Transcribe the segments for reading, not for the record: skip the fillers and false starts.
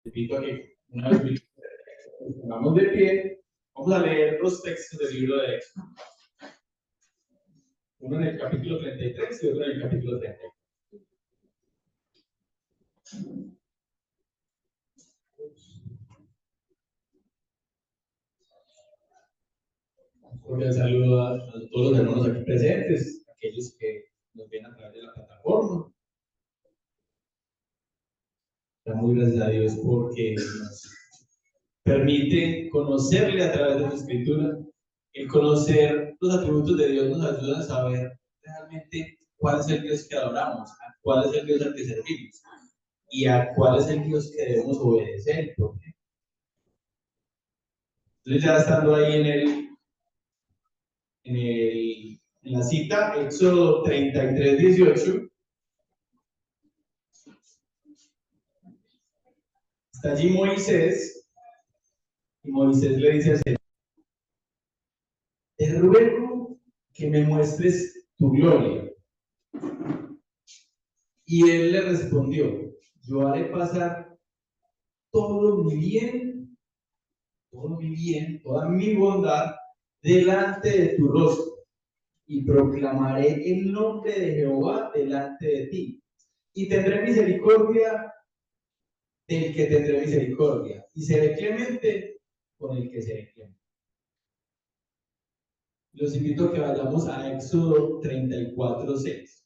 invito a que una vez nos pongamos de pie, vamos a leer dos textos del libro de Éxodo. Uno en el capítulo 33 y otro en el capítulo 34. Un cordial saludo a todos los hermanos aquí presentes, aquellos que nos ven a través de la plataforma. Damos gracias a Dios porque nos permite conocerle a través de su escritura. El conocer los atributos de Dios nos ayuda a saber realmente cuál es el Dios que adoramos, cuál es el Dios al que servimos y a cuál es el Dios que debemos obedecer. Entonces, ya estando ahí en la cita, Éxodo 33, 18, está allí Moisés, y Moisés le dice al Señor: te ruego que me muestres tu gloria. Y él le respondió: yo haré pasar todo mi bien, toda mi bondad delante de tu rostro, y proclamaré el nombre de Jehová delante de ti, y tendré misericordia del que tendré misericordia, y seré clemente con el que seré clemente. Los invito a que vayamos a Éxodo 34, 6.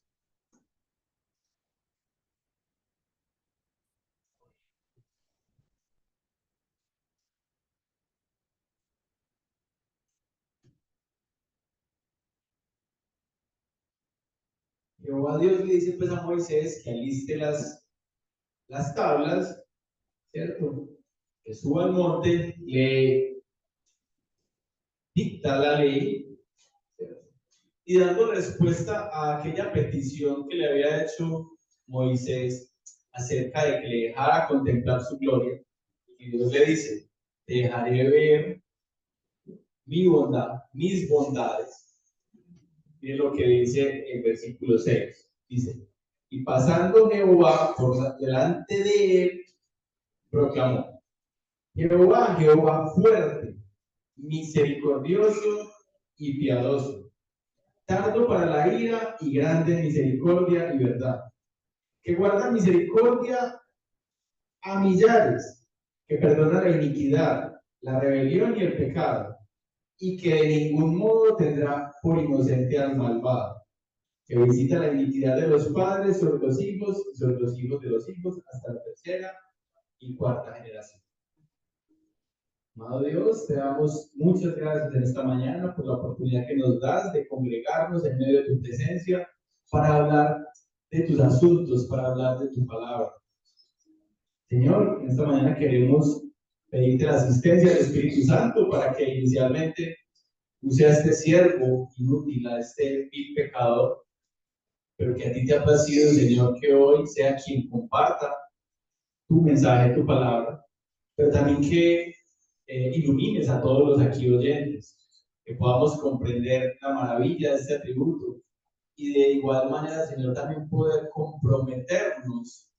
Jehová Dios le dice pues a Moisés que aliste las tablas, ¿cierto? Que suba al monte, le dicta la ley, ¿cierto? Y dando respuesta a aquella petición que le había hecho Moisés acerca de que le dejara contemplar su gloria, y Dios le dice: te dejaré ver mi bondad, mis bondades. Miren lo que dice el versículo 6. Dice: y pasando Jehová por delante de él, proclamó: Jehová, Jehová fuerte, misericordioso y piadoso, tardo para la ira y grande en misericordia y verdad, que guarda misericordia a millares, que perdona la iniquidad, la rebelión y el pecado, y que de ningún modo tendrá por inocente al malvado, que visita la iniquidad de los padres sobre los hijos y sobre los hijos de los hijos hasta la tercera y cuarta generación. Amado Dios, te damos muchas gracias en esta mañana por la oportunidad que nos das de congregarnos en medio de tu presencia para hablar de tus asuntos, para hablar de tu palabra. Señor, en esta mañana queremos pedirte la asistencia del Espíritu Santo para que inicialmente use a este siervo inútil, a este vil pecador, pero que a ti te ha placido, Señor, que hoy sea quien comparta tu mensaje, tu palabra, pero también que ilumines a todos los aquí oyentes, que podamos comprender la maravilla de este atributo y de igual manera, Señor, también poder comprometernos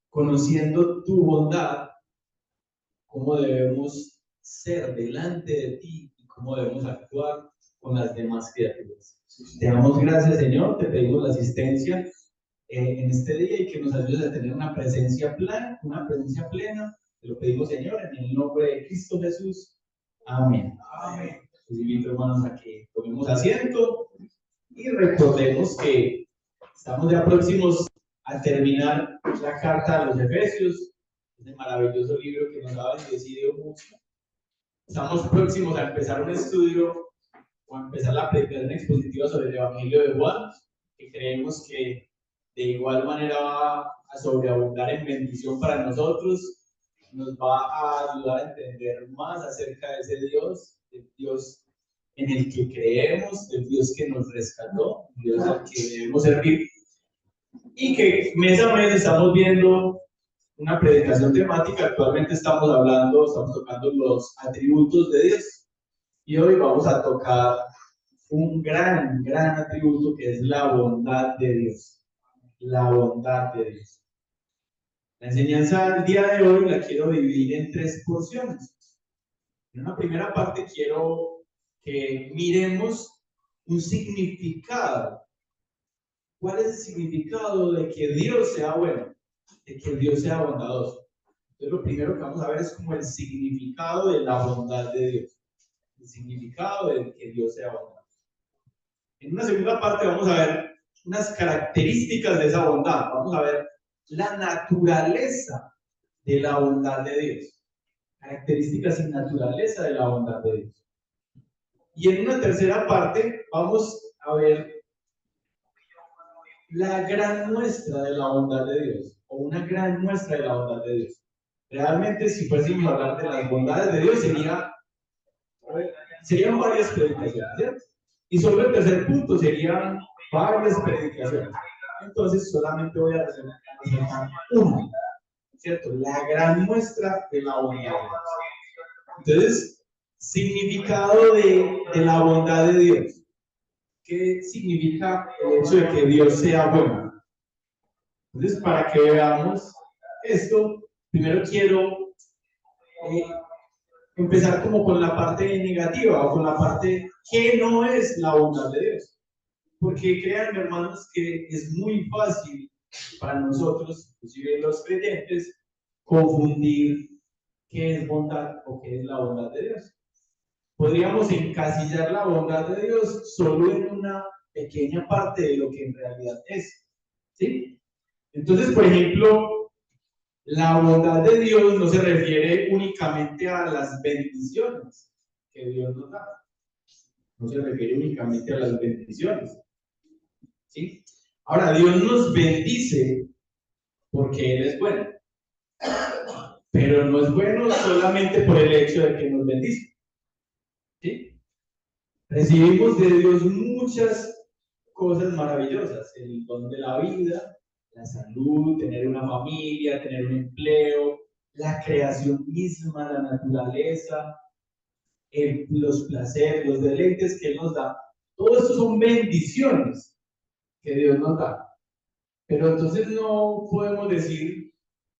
conociendo tu bondad, cómo debemos ser delante de ti y cómo debemos actuar con las demás criaturas. Te damos gracias, Señor, te pedimos la asistencia en este día y que nos ayudes a tener una presencia plena. Te lo pedimos, Señor, en el nombre de Cristo Jesús. Amén. Amén. Los invito, hermanos, a que tomemos asiento y recordemos que estamos ya próximos a terminar la carta a los Efesios, ese maravilloso libro que nos ha bendecido mucho. Estamos próximos a empezar un estudio o a empezar la predicación expositiva sobre el Evangelio de Juan, que creemos que de igual manera va a sobreabundar en bendición para nosotros, nos va a ayudar a entender más acerca de ese Dios, del Dios en el que creemos, del Dios que nos rescató, el Dios al que debemos servir, y que mes a mes estamos viendo una predicación temática. Actualmente estamos tocando los atributos de Dios, y hoy vamos a tocar un gran atributo que es la bondad de Dios. La bondad de Dios. La enseñanza del día de hoy la quiero dividir en tres porciones. En una primera parte quiero que miremos un significado. ¿Cuál es el significado de que Dios sea bueno? De que Dios sea bondadoso. Entonces lo primero que vamos a ver es como el significado de la bondad de Dios. El significado de que Dios sea bondadoso. En una segunda parte vamos a ver unas características de esa bondad. Vamos a ver la naturaleza de la bondad de Dios. Características y naturaleza de la bondad de Dios. Y en una tercera parte vamos a ver la gran muestra de la bondad de Dios, o una gran muestra de la bondad de Dios. Realmente, si fuésemos a hablar de las bondades de Dios, serían varias predicaciones, ¿cierto? Y solo el tercer punto serían varias predicaciones. Entonces, solamente voy a resaltar una, ¿cierto? La gran muestra de la bondad de Dios. Entonces, significado de la bondad de Dios. ¿Qué significa el hecho de que Dios sea bueno? Entonces, para que veamos esto, primero quiero empezar como con la parte negativa o con la parte que no es la bondad de Dios. Porque créanme, hermanos, que es muy fácil para nosotros, inclusive los creyentes, confundir qué es bondad o qué es la bondad de Dios. Podríamos encasillar la bondad de Dios solo en una pequeña parte de lo que en realidad es. ¿Sí? Entonces, por ejemplo, la bondad de Dios no se refiere únicamente a las bendiciones que Dios nos da. No se refiere únicamente a las bendiciones. ¿Sí? Ahora, Dios nos bendice porque Él es bueno. Pero no es bueno solamente por el hecho de que nos bendice. ¿Sí? Recibimos de Dios muchas cosas maravillosas, el don de la vida, la salud, tener una familia, tener un empleo, la creación misma, la naturaleza, los placeres, los deleites que Él nos da. Todo esto son bendiciones que Dios nos da. Pero entonces no podemos decir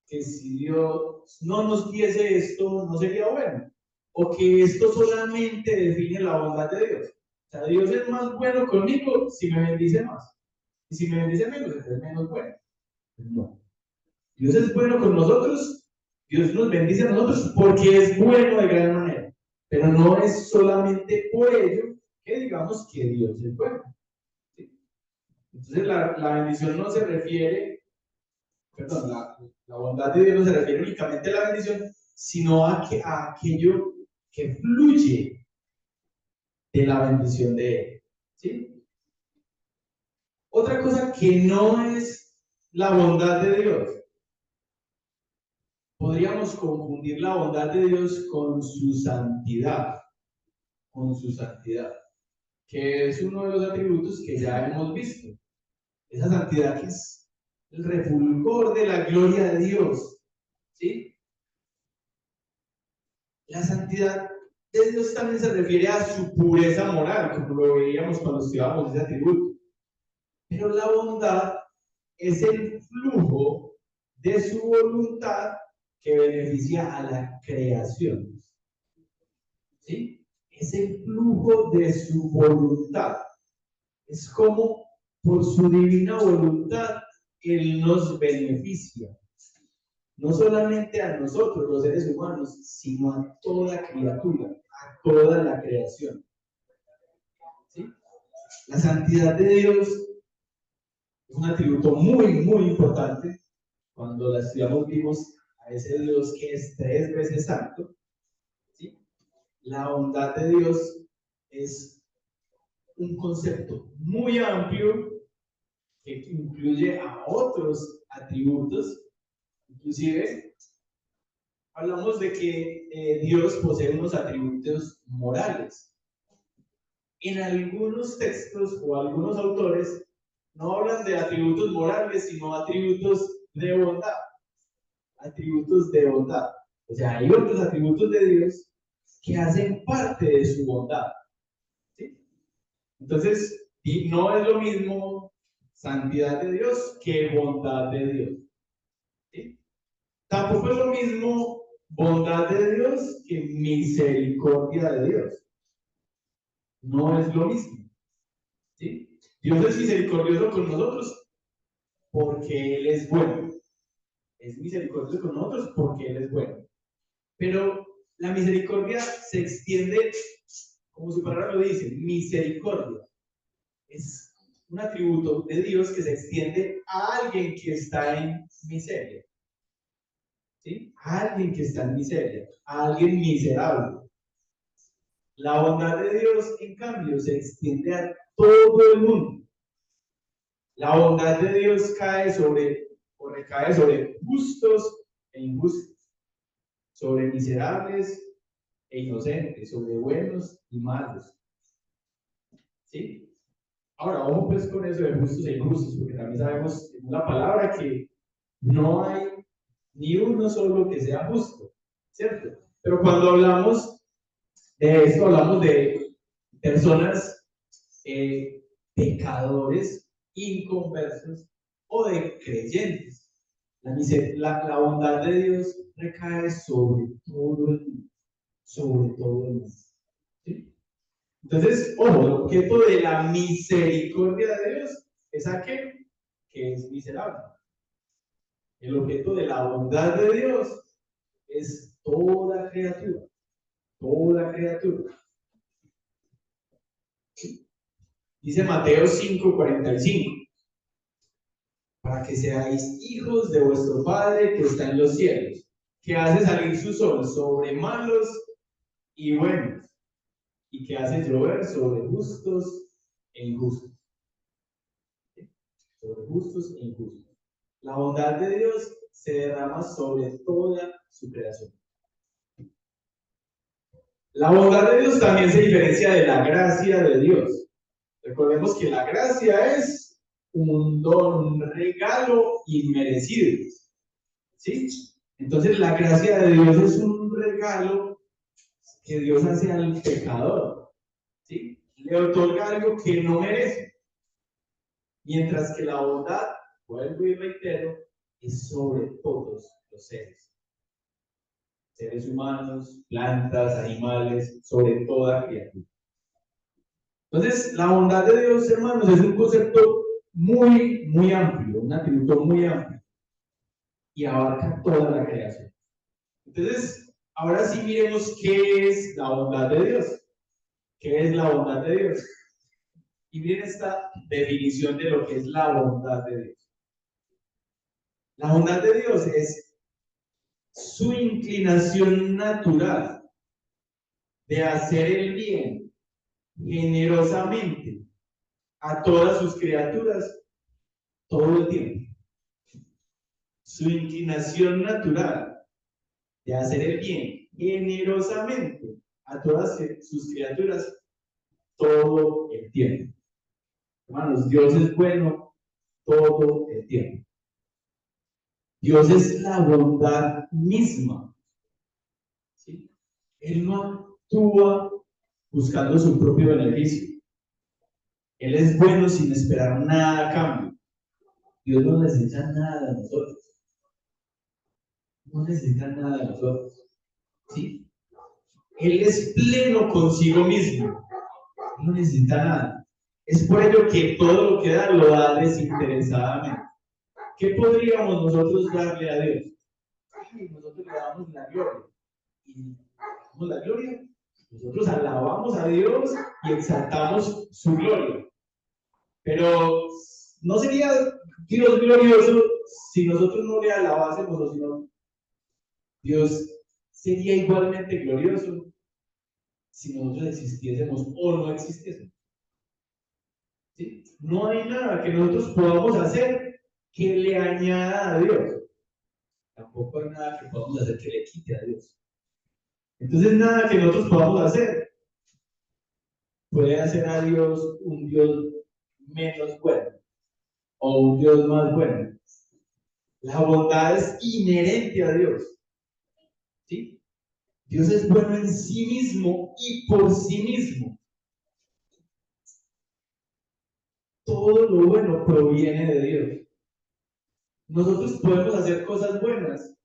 que si Dios no nos diese esto, no sería bueno. O que esto solamente define la bondad de Dios. O sea, Dios es más bueno conmigo si me bendice más. Y si me bendice menos, es menos bueno. No. Dios es bueno con nosotros, Dios nos bendice a nosotros porque es bueno de gran manera. Pero no es solamente por ello que digamos que Dios es bueno. ¿Sí? Entonces la bendición no se refiere, perdón, la bondad de Dios no se refiere únicamente a la bendición, sino a aquello que fluye de la bendición de Él. ¿Sí? Otra cosa que no es la bondad de Dios. Podríamos confundir la bondad de Dios con su santidad, que es uno de los atributos que ya hemos visto. Esa santidad que es el refulgor de la gloria de Dios. ¿Sí? La santidad de Dios también se refiere a su pureza moral, como lo veíamos cuando estudiábamos ese atributo. Pero la bondad es el flujo de su voluntad que beneficia a la creación. ¿Sí? Es el flujo de su voluntad. Es como por su divina voluntad Él nos beneficia. No solamente a nosotros, los seres humanos, sino a toda criatura, a toda la creación. ¿Sí? La santidad de Dios es un atributo muy, muy importante. Cuando la estudiamos vimos a ese Dios que es 3 veces santo. ¿Sí? La bondad de Dios es un concepto muy amplio que incluye a otros atributos. Inclusive hablamos de que Dios posee unos atributos morales. En algunos textos o algunos autores no hablan de atributos morales, sino atributos de bondad. Atributos de bondad. O sea, hay otros atributos de Dios que hacen parte de su bondad. ¿Sí? Entonces, y no es lo mismo santidad de Dios que bondad de Dios. ¿Sí? Tampoco es lo mismo bondad de Dios que misericordia de Dios. No es lo mismo. ¿Sí? Dios es misericordioso con nosotros porque Él es bueno. Es misericordioso con nosotros porque Él es bueno. Pero la misericordia se extiende, como su palabra lo dice, misericordia. Es un atributo de Dios que se extiende a alguien que está en miseria. ¿Sí? A alguien que está en miseria, a alguien miserable. La bondad de Dios, en cambio, se extiende a todo el mundo. La bondad de Dios cae sobre o recae sobre justos e injustos, sobre miserables e inocentes, sobre buenos y malos. ¿Sí? Ahora, ojo pues con eso de justos e injustos, porque también sabemos en la palabra que no hay ni uno solo que sea justo, ¿cierto? Pero cuando hablamos de esto, hablamos de personas pecadores, inconversos o de creyentes. La bondad de Dios recae sobre todo el mundo, sobre todo el mundo. ¿Sí? Entonces, ojo, el objeto de la misericordia de Dios es aquel que es miserable. El objeto de la bondad de Dios es toda criatura, toda criatura. Dice Mateo 5:45, para que seáis hijos de vuestro Padre que está en los cielos, que hace salir su sol sobre malos y buenos, y que hace llover sobre justos e injustos. Sobre justos e injustos. La bondad de Dios se derrama sobre toda su creación. La bondad de Dios también se diferencia de la gracia de Dios. Recordemos que la gracia es un don, un regalo inmerecido. ¿Sí? Entonces la gracia de Dios es un regalo que Dios hace al pecador. ¿Sí? Le otorga algo que no merece. Mientras que la bondad, vuelvo y reitero, es sobre todos los seres. Seres humanos, plantas, animales, sobre toda criatura. Entonces, la bondad de Dios, hermanos, es un concepto muy, muy amplio, un atributo muy amplio y abarca toda la creación. Entonces, ahora sí miremos qué es la bondad de Dios. ¿Qué es la bondad de Dios? Y miren esta definición de lo que es la bondad de Dios. La bondad de Dios es su inclinación natural de hacer el bien generosamente a todas sus criaturas todo el tiempo. Su inclinación natural de hacer el bien generosamente a todas sus criaturas todo el tiempo. Hermanos, Dios es bueno todo el tiempo. Dios es la bondad misma. ¿Sí? Él no actúa buscando su propio beneficio. Él es bueno sin esperar nada a cambio. Dios no necesita nada de nosotros. No necesita nada de nosotros. ¿Sí? Él es pleno consigo mismo. No necesita nada. Es por ello que todo lo que da lo da desinteresadamente. ¿Qué podríamos nosotros darle a Dios? Ay, nosotros le damos la gloria. ¿Y damos la gloria? Nosotros alabamos a Dios y exaltamos su gloria. Pero no sería Dios glorioso si nosotros no le alabásemos o si no. Dios sería igualmente glorioso si nosotros existiésemos o no existiésemos. ¿Sí? No hay nada que nosotros podamos hacer que le añada a Dios. Tampoco hay nada que podamos hacer que le quite a Dios. Entonces, nada que nosotros podamos hacer puede hacer a Dios un Dios menos bueno o un Dios más bueno. La bondad es inherente a Dios. ¿Sí? Dios es bueno en sí mismo y por sí mismo. Todo lo bueno proviene de Dios. Nosotros podemos hacer cosas buenas,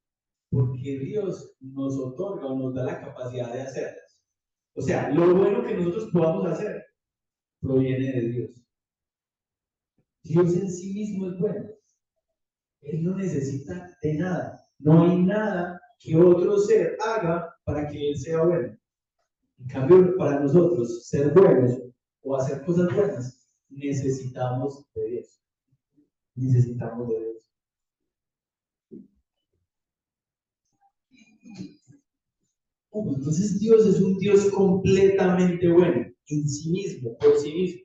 porque Dios nos otorga o nos da la capacidad de hacerlas. O sea, lo bueno que nosotros podamos hacer proviene de Dios. Dios en sí mismo es bueno. Él no necesita de nada. No hay nada que otro ser haga para que Él sea bueno. En cambio, para nosotros ser buenos o hacer cosas buenas, necesitamos de Dios. Necesitamos de Dios. Entonces Dios es un Dios completamente bueno, en sí mismo, por sí mismo.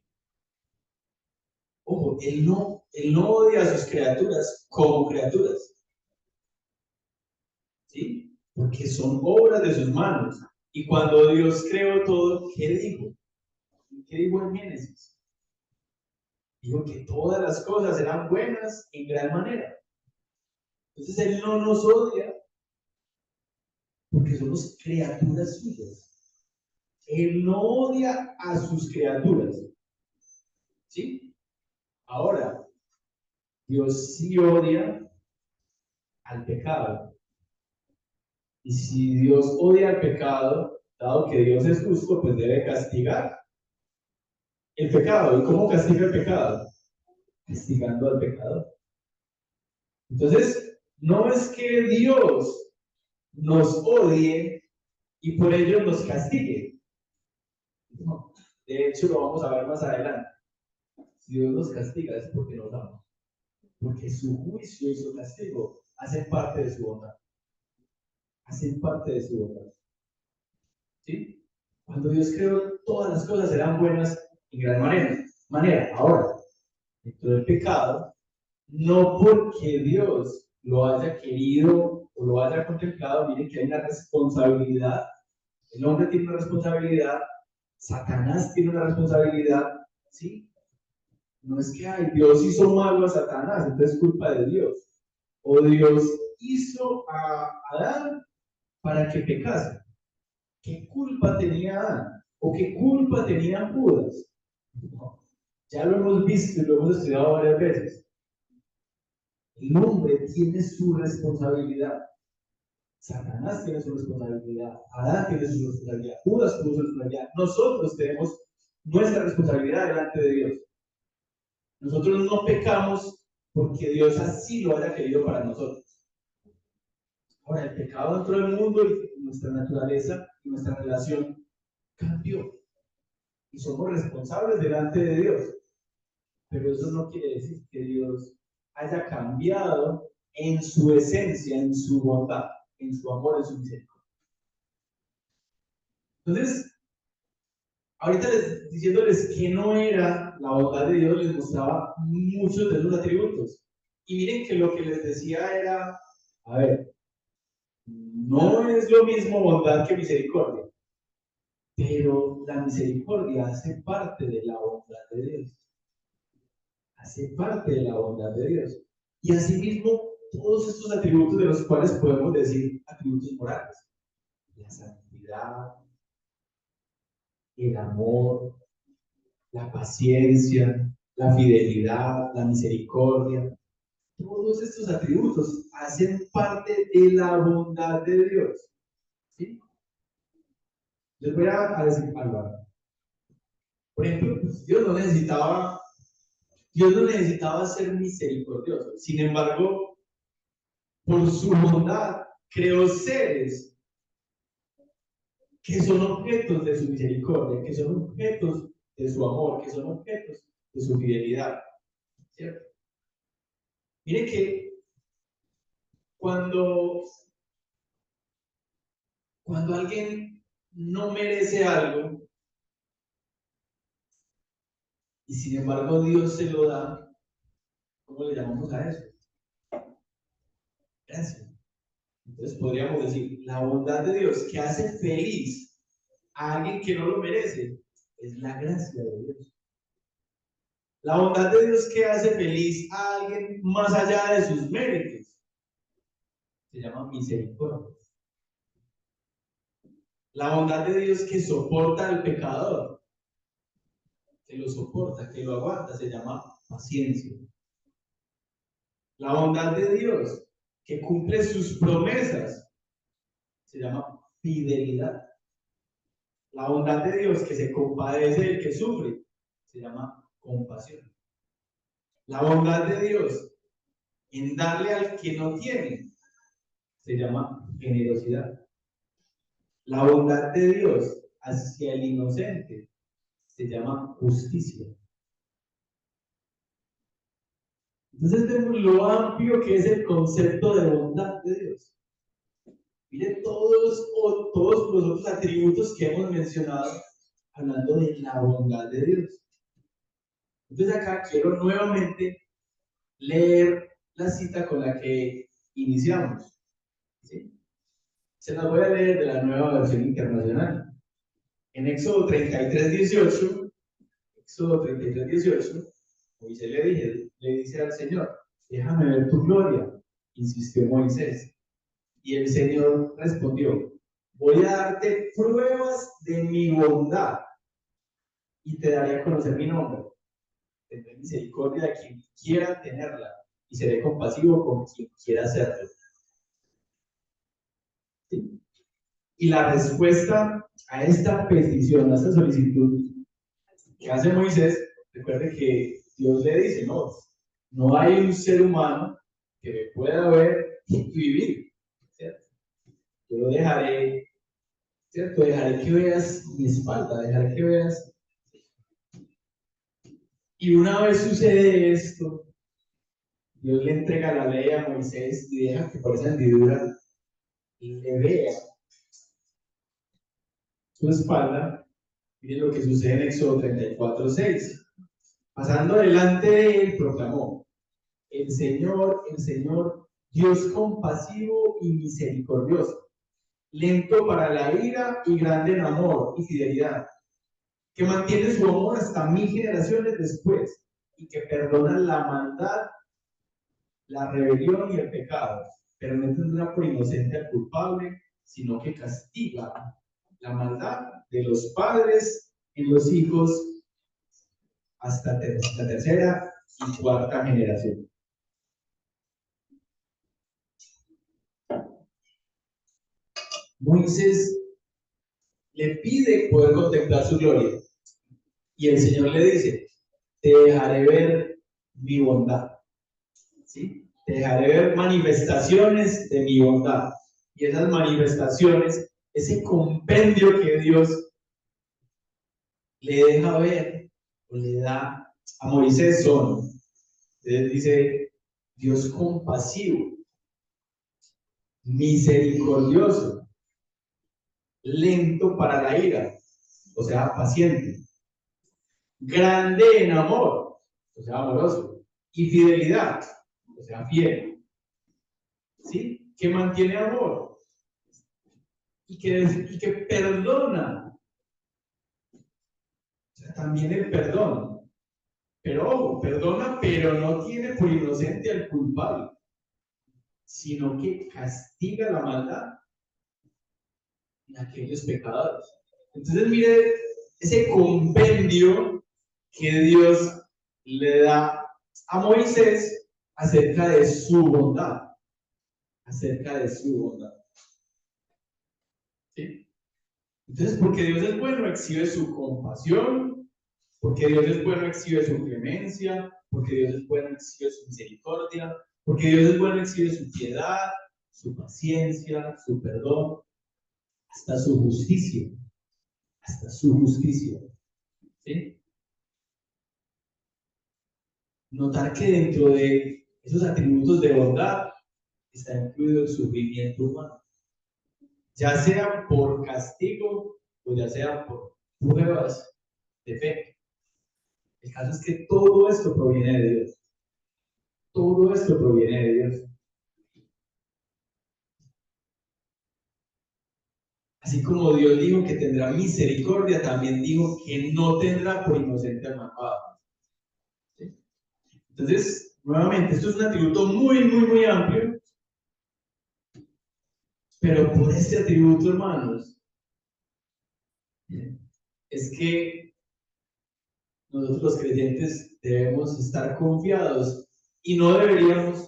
Ojo, él no odia a sus criaturas como criaturas, ¿sí? Porque son obras de sus manos. Y cuando Dios creó todo, ¿qué dijo? ¿Qué dijo en Génesis? Dijo que todas las cosas eran buenas en gran manera. Entonces Él no nos odia porque somos criaturas suyas. Él no odia a sus criaturas, ¿sí? Ahora, Dios sí odia al pecado. Y si Dios odia al pecado, dado que Dios es justo, pues debe castigar el pecado. ¿Y cómo castiga el pecado? Castigando al pecador. Entonces, no es que Dios nos odie y por ello nos castigue. No. De hecho, lo vamos a ver más adelante. Si Dios nos castiga es porque nos ama. Porque su juicio y su castigo hacen parte de su bondad. Hacen parte de su bondad. ¿Sí? Cuando Dios creó, todas las cosas eran buenas en gran manera. Ahora, dentro del pecado, no porque Dios lo haya querido o lo haya contemplado, miren que hay una responsabilidad. El hombre tiene una responsabilidad, Satanás tiene una responsabilidad, ¿sí? No es que ay, Dios hizo malo a Satanás, entonces es culpa de Dios. O Dios hizo a Adán para que pecase. ¿Qué culpa tenía Adán? ¿O qué culpa tenía Judas? No. Ya lo hemos visto y lo hemos estudiado varias veces. El hombre tiene su responsabilidad. Satanás tiene su responsabilidad. Adán tiene su responsabilidad. Judas tuvo su responsabilidad. Nosotros tenemos nuestra responsabilidad delante de Dios. Nosotros no pecamos porque Dios así lo haya querido para nosotros. Ahora, el pecado entró en el mundo y nuestra naturaleza y nuestra relación cambió. Y somos responsables delante de Dios. Pero eso no quiere decir que Dios haya cambiado en su esencia, en su bondad, en su amor, en su misericordia. Entonces, ahorita diciéndoles que no era la bondad de Dios, les mostraba muchos de sus atributos. Y miren que lo que les decía era, a ver, no es lo mismo bondad que misericordia, pero la misericordia hace parte de la bondad de Dios. Hace parte de la bondad de Dios. Y asimismo, todos estos atributos de los cuales podemos decir atributos morales. La santidad, el amor, la paciencia, la fidelidad, la misericordia. Todos estos atributos hacen parte de la bondad de Dios. ¿Sí? Les voy a decir algo. Por ejemplo, pues, Dios no necesitaba ser misericordioso. Sin embargo, por su bondad, creó seres que son objetos de su misericordia, que son objetos de su amor, que son objetos de su fidelidad. ¿Cierto? Mire que cuando, cuando alguien no merece algo y sin embargo Dios se lo da, ¿cómo le llamamos a eso? Gracias. Entonces podríamos decir, la bondad de Dios que hace feliz a alguien que no lo merece es la gracia de Dios. La bondad de Dios que hace feliz a alguien más allá de sus méritos se llama misericordia. La bondad de Dios que soporta al pecador, que lo soporta, que lo aguanta, se llama paciencia. La bondad de Dios que cumple sus promesas, se llama fidelidad. La bondad de Dios que se compadece del que sufre, se llama compasión. La bondad de Dios en darle al que no tiene, se llama generosidad. La bondad de Dios hacia el inocente se llama justicia. Entonces vemos lo amplio que es el concepto de bondad de Dios. Mire todos los otros atributos que hemos mencionado hablando de la bondad de Dios. Entonces acá quiero nuevamente leer la cita con la que iniciamos. ¿Sí? Se las voy a leer de la Nueva Versión Internacional. En Éxodo 33:18, Moisés le dice al Señor, déjame ver tu gloria, insistió Moisés. Y el Señor respondió, voy a darte pruebas de mi bondad y te daré a conocer mi nombre. Tendré misericordia de quien quiera tenerla y seré compasivo con quien quiera hacerlo. ¿Sí? Y la respuesta a esta petición, a esta solicitud que hace Moisés, recuerde que Dios le dice, no hay un ser humano que me pueda ver y vivir, ¿cierto? Yo lo dejaré, ¿cierto? Dejaré que veas mi espalda, dejaré que veas. Y una vez sucede esto, Dios le entrega la ley a Moisés y deja que por esa hendidura le vea su espalda. Miren lo que sucede en Éxodo 34:6. Pasando delante de él, proclamó: el Señor, Dios compasivo y misericordioso, lento para la ira y grande en amor y fidelidad, que mantiene su amor hasta 1000 generaciones después y que perdona la maldad, la rebelión y el pecado, pero no tendrá por inocente al culpable, sino que castiga la maldad de los padres en los hijos hasta la tercera y cuarta generación. Moisés le pide poder contemplar su gloria y el Señor le dice: te dejaré ver mi bondad, ¿sí? Te dejaré ver manifestaciones de mi bondad. Y esas manifestaciones, ese compendio que Dios le deja ver o le da a Moisés son, entonces dice, Dios compasivo, misericordioso, lento para la ira, o sea, paciente, grande en amor, o sea, amoroso, y fidelidad, o sea, fiel, ¿sí? Que mantiene amor y que perdona, o sea, también el perdón. Pero ojo, perdona, pero no tiene por inocente al culpable, sino que castiga la maldad en aquellos pecadores. Entonces, mire ese compendio que Dios le da a Moisés acerca de su bondad. Acerca de su bondad. ¿Sí? Entonces, porque Dios es bueno, exhibe su compasión. Porque Dios es bueno, exhibe su clemencia. Porque Dios es bueno, exhibe su misericordia. Porque Dios es bueno, exhibe su piedad, su paciencia, su perdón, hasta su justicia. Hasta su justicia. ¿Sí? Notar que dentro de esos atributos de bondad está incluido el sufrimiento humano, ya sea por castigo o ya sea por pruebas de fe. El caso es que todo esto proviene de Dios. Todo esto proviene de Dios. Así como Dios dijo que tendrá misericordia, también dijo que no tendrá por inocente al malvado. ¿Sí? Entonces, nuevamente, esto es un atributo muy, muy, muy amplio. Pero por este atributo, hermanos, es que nosotros los creyentes debemos estar confiados y no deberíamos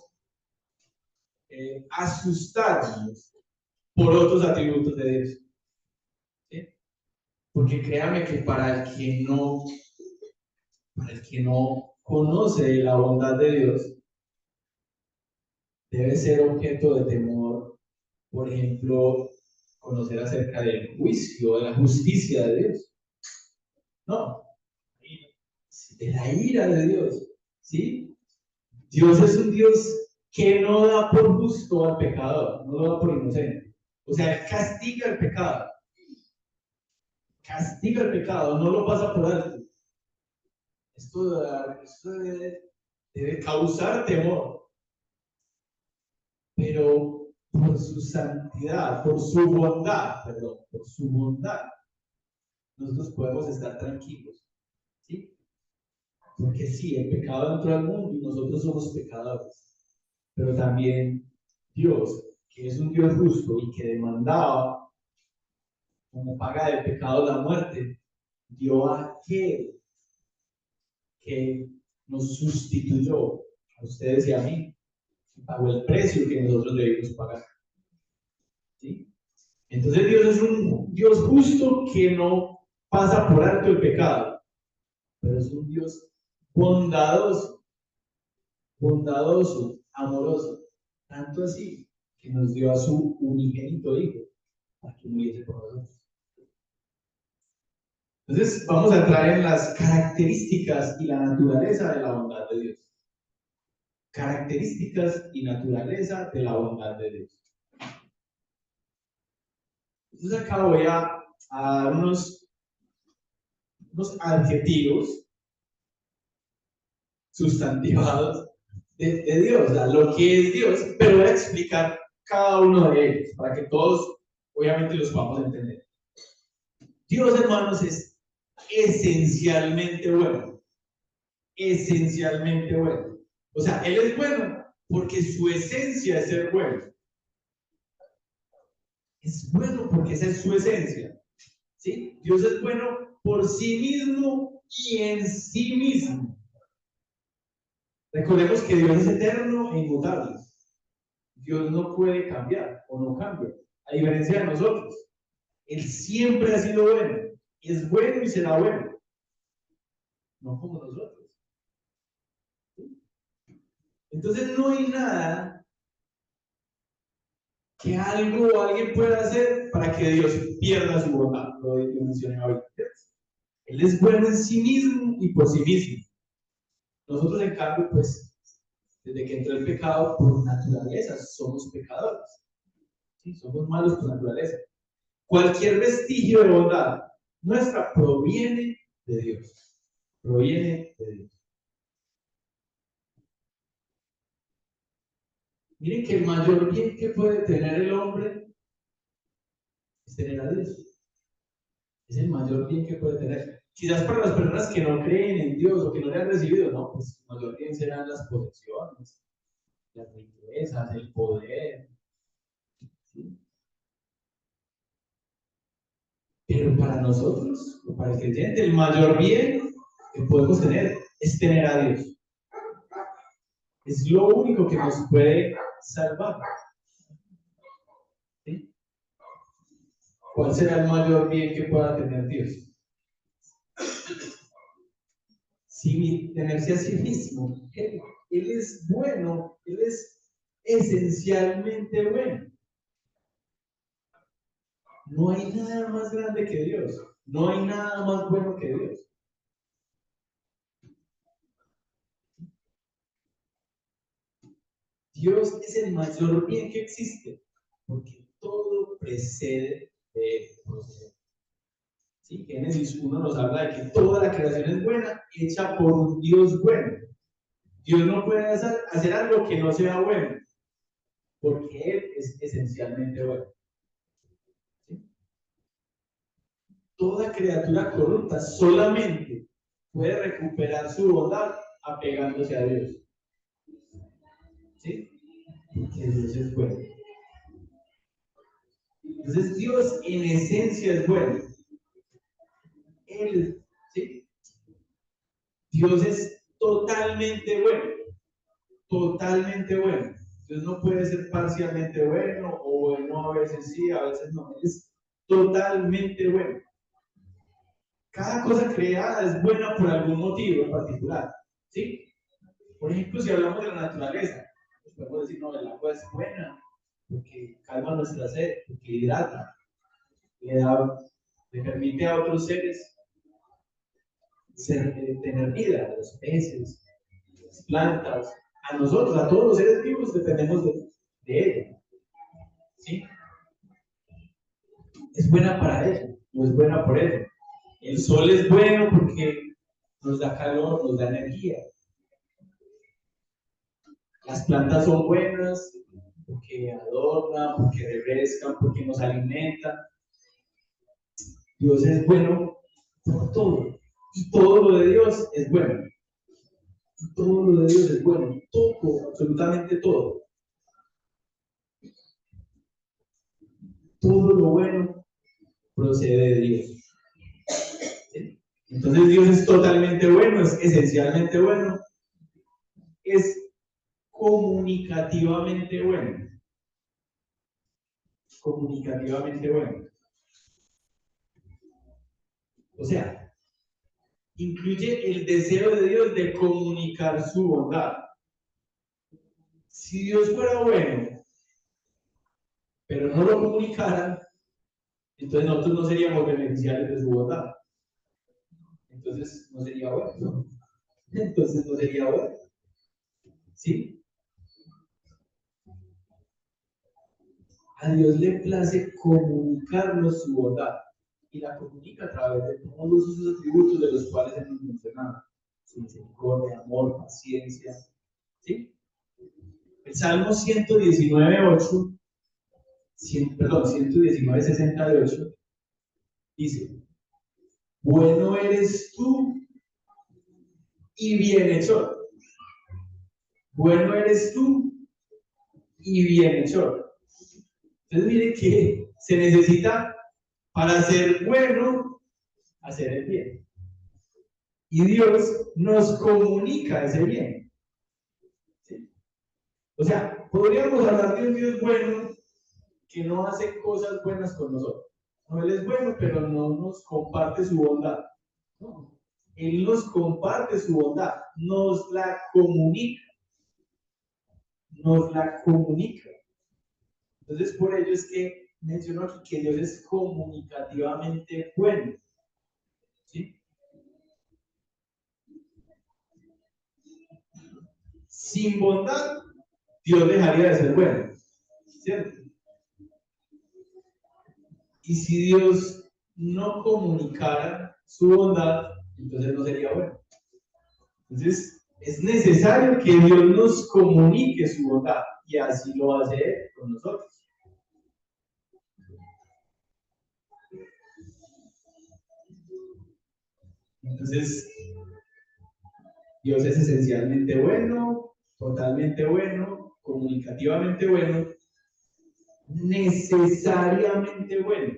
asustarnos por otros atributos de Dios. ¿Sí? Porque créame que para el que no conoce la bondad de Dios, debe ser objeto de temor, por ejemplo, conocer acerca del juicio, de la justicia de Dios. No, de la ira de Dios. ¿Sí? Dios es un Dios que no da por justo al pecador, no lo da por inocente. O sea, Él castiga el pecado. Castiga el pecado, no lo pasa por alto. Esto debe causar temor. Pero por su santidad, por su bondad, perdón, por su bondad, nosotros podemos estar tranquilos. ¿Sí? Porque sí, el pecado entró al mundo y nosotros somos pecadores. Pero también Dios, que es un Dios justo y que demandaba como paga del pecado la muerte, dio a aquel que nos sustituyó, a ustedes y a mí, y pagó el precio que nosotros debimos pagar. ¿Sí? Entonces Dios es un Dios justo que no pasa por alto el pecado, pero es un Dios bondadoso, bondadoso, amoroso, tanto así que nos dio a su unigénito Hijo para que muriese por nosotros. Entonces vamos a entrar en las características y la naturaleza de la bondad de Dios. Características y naturaleza de la bondad de Dios. Entonces acá voy a dar unos adjetivos sustantivados de Dios, o sea, lo que es Dios, pero voy a explicar cada uno de ellos para que todos, obviamente, los podamos entender. Dios, hermanos, es esencialmente bueno. Esencialmente bueno. O sea, Él es bueno porque su esencia es ser bueno. Es bueno porque esa es su esencia. ¿Sí? Dios es bueno por sí mismo y en sí mismo. Recordemos que Dios es eterno e inmutable. Dios no puede cambiar o no cambia, a diferencia de nosotros. Él siempre ha sido bueno, es bueno y será bueno, no como nosotros. Entonces no hay nada que algo o alguien pueda hacer para que Dios pierda su bondad. Lo mencioné ahorita. Él es bueno en sí mismo y por sí mismo. Nosotros, en cambio, pues, desde que entró el pecado, por naturaleza, somos pecadores. ¿Sí? Somos malos por naturaleza. Cualquier vestigio de bondad nuestra proviene de Dios. Proviene de Dios. Miren que el mayor bien que puede tener el hombre es tener a Dios. Es el mayor bien que puede tener. Quizás para las personas que no creen en Dios o que no le han recibido, no, pues el mayor bien serán las posesiones, las riquezas, el poder. ¿Sí? Pero para nosotros, o para el creyente, el mayor bien que podemos tener es tener a Dios. Es lo único que nos puede salvar. ¿Sí? ¿Cuál será el mayor bien que pueda tener Dios? Sí, tenerse a sí mismo. Él es bueno, Él es esencialmente bueno. No hay nada más grande que Dios. No hay nada más bueno que Dios. Dios es el mayor bien que existe, porque todo precede de Él. ¿Sí? Génesis 1 nos habla de que toda la creación es buena, hecha por un Dios bueno. Dios no puede hacer algo que no sea bueno, porque Él es esencialmente bueno. ¿Sí? Toda criatura corrupta solamente puede recuperar su bondad apegándose a Dios. ¿Sí? Porque Dios es bueno. Entonces Dios en esencia es bueno. Él, ¿sí? Dios es totalmente bueno. Totalmente bueno. Dios no puede ser parcialmente bueno o bueno a veces sí, a veces no. Es totalmente bueno. Cada cosa creada es buena por algún motivo en particular. ¿Sí? Por ejemplo, si hablamos de la naturaleza, pues podemos decir, no, el agua es buena porque calma nuestra sed, porque hidrata, le permite a otros seres tener vida, a los peces, las plantas, a nosotros, a todos los seres vivos dependemos de ella. ¿Sí? Es buena para eso, no es buena por eso. El sol es bueno porque nos da calor, nos da energía. Las plantas son buenas porque adornan, porque refrescan, porque nos alimentan. Dios es bueno por todo. Y todo lo de Dios es bueno. Y todo lo de Dios es bueno. Todo, absolutamente todo. Todo lo bueno procede de Dios. ¿Sí? Entonces Dios es totalmente bueno, es esencialmente bueno. Es comunicativamente bueno. Comunicativamente bueno. O sea, incluye el deseo de Dios de comunicar su bondad. Si Dios fuera bueno, pero no lo comunicara, entonces nosotros no seríamos beneficiarios de su bondad. Entonces no sería bueno. Entonces no sería bueno. ¿Sí? A Dios le place comunicarnos su bondad y la comunica a través de todos esos atributos de los cuales hemos mencionado: su misericordia, amor, paciencia. ¿Sí? El Salmo 119:8, 119:68 dice: bueno eres tú y bienhechor. Bueno eres tú y bienhechor. Entonces mire que se necesita, para ser bueno, hacer el bien. Y Dios nos comunica ese bien. ¿Sí? O sea, podríamos hablar de un Dios bueno que no hace cosas buenas con nosotros. No, Él es bueno, pero no nos comparte su bondad. No. Él nos comparte su bondad, nos la comunica. Nos la comunica. Entonces, por ello es que menciono aquí que Dios es comunicativamente bueno. ¿Sí? Sin bondad, Dios dejaría de ser bueno. ¿Cierto? Y si Dios no comunicara su bondad, entonces no sería bueno. Entonces, es necesario que Dios nos comunique su bondad, y así lo hace Él con nosotros. Entonces, Dios es esencialmente bueno, totalmente bueno, comunicativamente bueno, necesariamente bueno.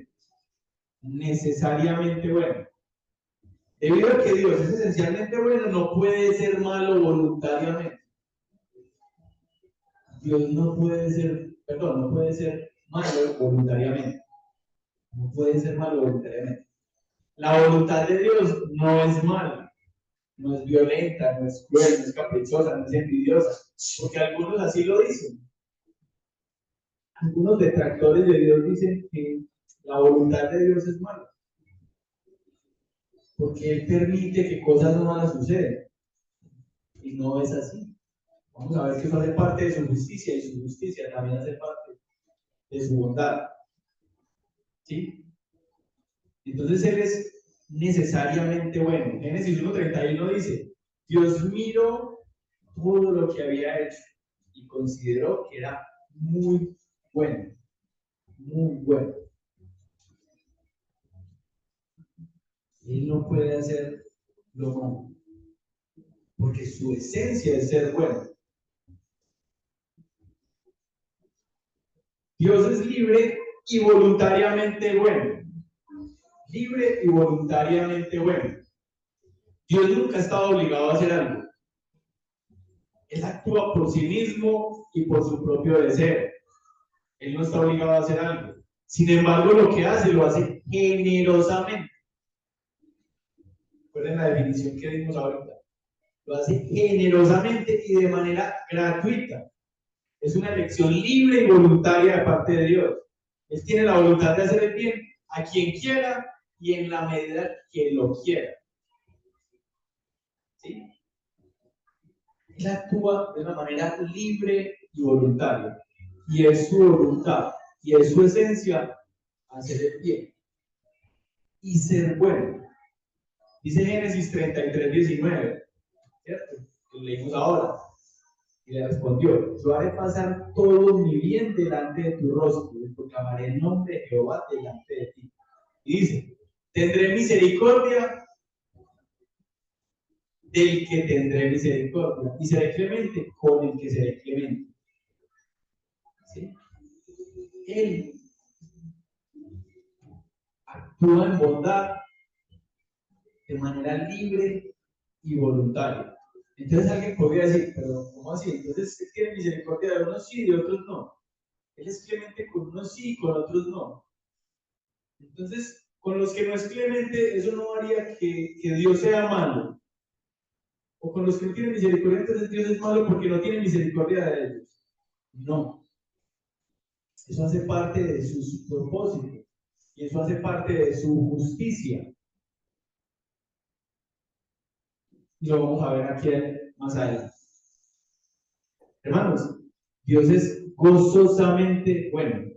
Necesariamente bueno. Debido a que Dios es esencialmente bueno, no puede ser malo voluntariamente. Dios no puede ser, perdón, no puede ser malo voluntariamente. No puede ser malo voluntariamente. La voluntad de Dios no es mala, no es violenta, no es cruel, no es caprichosa, no es envidiosa, porque algunos así lo dicen. Algunos detractores de Dios dicen que la voluntad de Dios es mala, porque Él permite que cosas no malas sucedan. Y no es así. Vamos a ver que eso hace parte de su justicia, y su justicia también hace parte de su bondad. ¿Sí? Entonces Él es necesariamente bueno. Génesis 1:31 dice: Dios miró todo lo que había hecho y consideró que era muy bueno. Muy bueno. Él no puede hacer lo malo, porque su esencia es ser bueno. Dios es libre y voluntariamente bueno. Libre y voluntariamente bueno. Dios nunca ha estado obligado a hacer algo. Él actúa por sí mismo y por su propio deseo. Él no está obligado a hacer algo. Sin embargo, lo que hace, lo hace generosamente. Recuerden la definición que dimos ahorita. Lo hace generosamente y de manera gratuita. Es una elección libre y voluntaria de parte de Dios. Él tiene la voluntad de hacer el bien a quien quiera y en la medida que lo quiera. ¿Sí? Él actúa de una manera libre y voluntaria. Y es su voluntad y es su esencia hacer el bien y ser bueno. Dice Génesis 33:19, ¿cierto? Lo leímos ahora. Y le respondió: yo haré pasar todo mi bien delante de tu rostro y proclamaré el nombre de Jehová delante de ti. Y dice: tendré misericordia del que tendré misericordia y seré clemente con el que seré clemente. ¿Sí? Él actúa en bondad de manera libre y voluntaria. Entonces alguien podría decir: pero ¿cómo así? Entonces él tiene misericordia de unos sí y de otros no. Él es clemente con unos sí y con otros no. Entonces, con los que no es clemente, eso no haría que Dios sea malo. O con los que no tienen misericordia, entonces Dios es malo porque no tiene misericordia de ellos. No. Eso hace parte de sus propósitos. Y eso hace parte de su justicia. Y lo vamos a ver aquí más adelante. Hermanos, Dios es gozosamente bueno.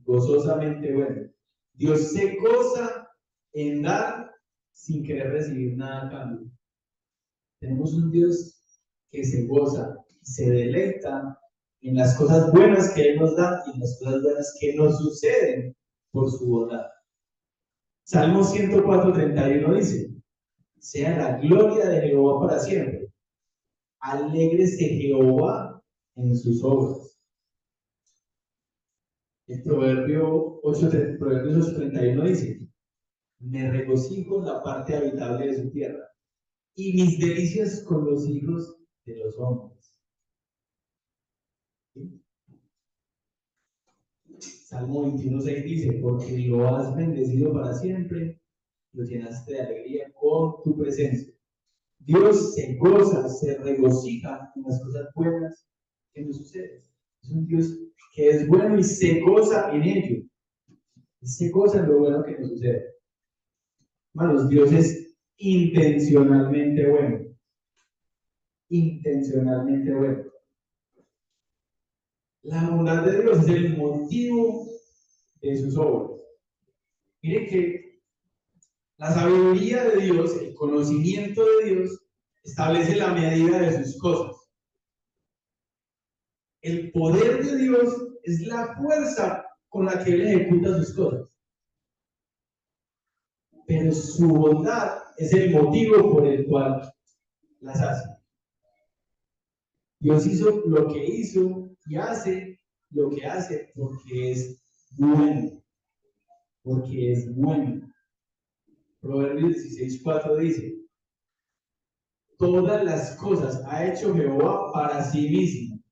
Gozosamente bueno. Dios se goza en dar sin querer recibir nada a cambio. Tenemos un Dios que se goza, se deleita en las cosas buenas que Él nos da y en las cosas buenas que nos suceden por su bondad. Salmo 104:31 dice: sea la gloria de Jehová para siempre. Alégrese Jehová en sus obras. El Proverbios 8:31 dice: me regocijo en la parte habitable de su tierra y mis delicias con los hijos de los hombres. ¿Sí? Salmo 21:6 dice: porque lo has bendecido para siempre, lo llenaste de alegría con tu presencia. Dios se goza, se regocija en las cosas buenas que nos suceden. Es un Dios que es bueno y se goza en ello. Se goza en lo bueno que nos sucede. Hermanos, Dios es intencionalmente bueno. Intencionalmente bueno. La bondad de Dios es el motivo de sus obras. Miren que la sabiduría de Dios, el conocimiento de Dios, establece la medida de sus cosas. El poder de Dios es la fuerza con la que Él ejecuta sus cosas. Pero su bondad es el motivo por el cual las hace. Dios hizo lo que hizo y hace lo que hace porque es bueno. Porque es bueno. Proverbios 16:4 dice: todas las cosas ha hecho Jehová para sí mismo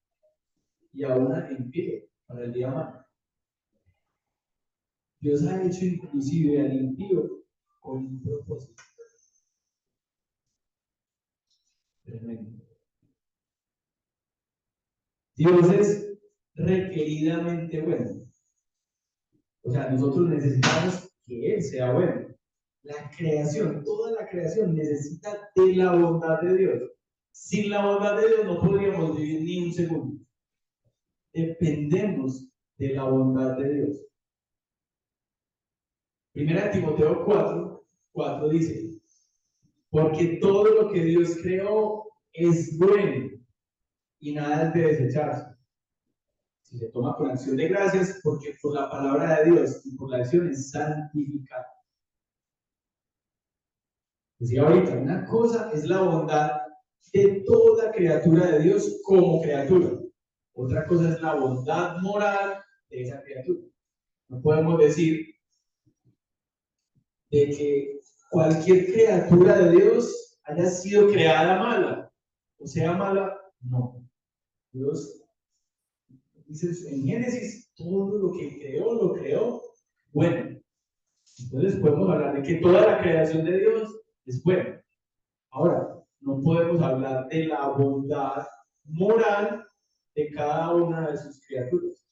y aún en pie para el día malo. Dios ha hecho inclusive al impío con un propósito. Tremendo. Dios es requeridamente bueno. O sea, nosotros necesitamos que Él sea bueno. La creación, toda la creación necesita de la bondad de Dios. Sin la bondad de Dios no podríamos vivir ni un segundo. Dependemos de la bondad de Dios. Primera Timoteo 4:4 dice: porque todo lo que Dios creó es bueno y nada es de desecharse. Si se toma con acción de gracias, porque por la palabra de Dios y por la acción es santificado. Decía ahorita, una cosa es la bondad de toda criatura de Dios como criatura. Otra cosa es la bondad moral de esa criatura. No podemos decir de que cualquier criatura de Dios haya sido creada mala, o sea mala No. Dios dice en Génesis, todo lo que creó, lo creó bueno. Entonces podemos hablar de que toda la creación de Dios es buena. Ahora, no podemos hablar de la bondad moral de cada una de sus criaturas,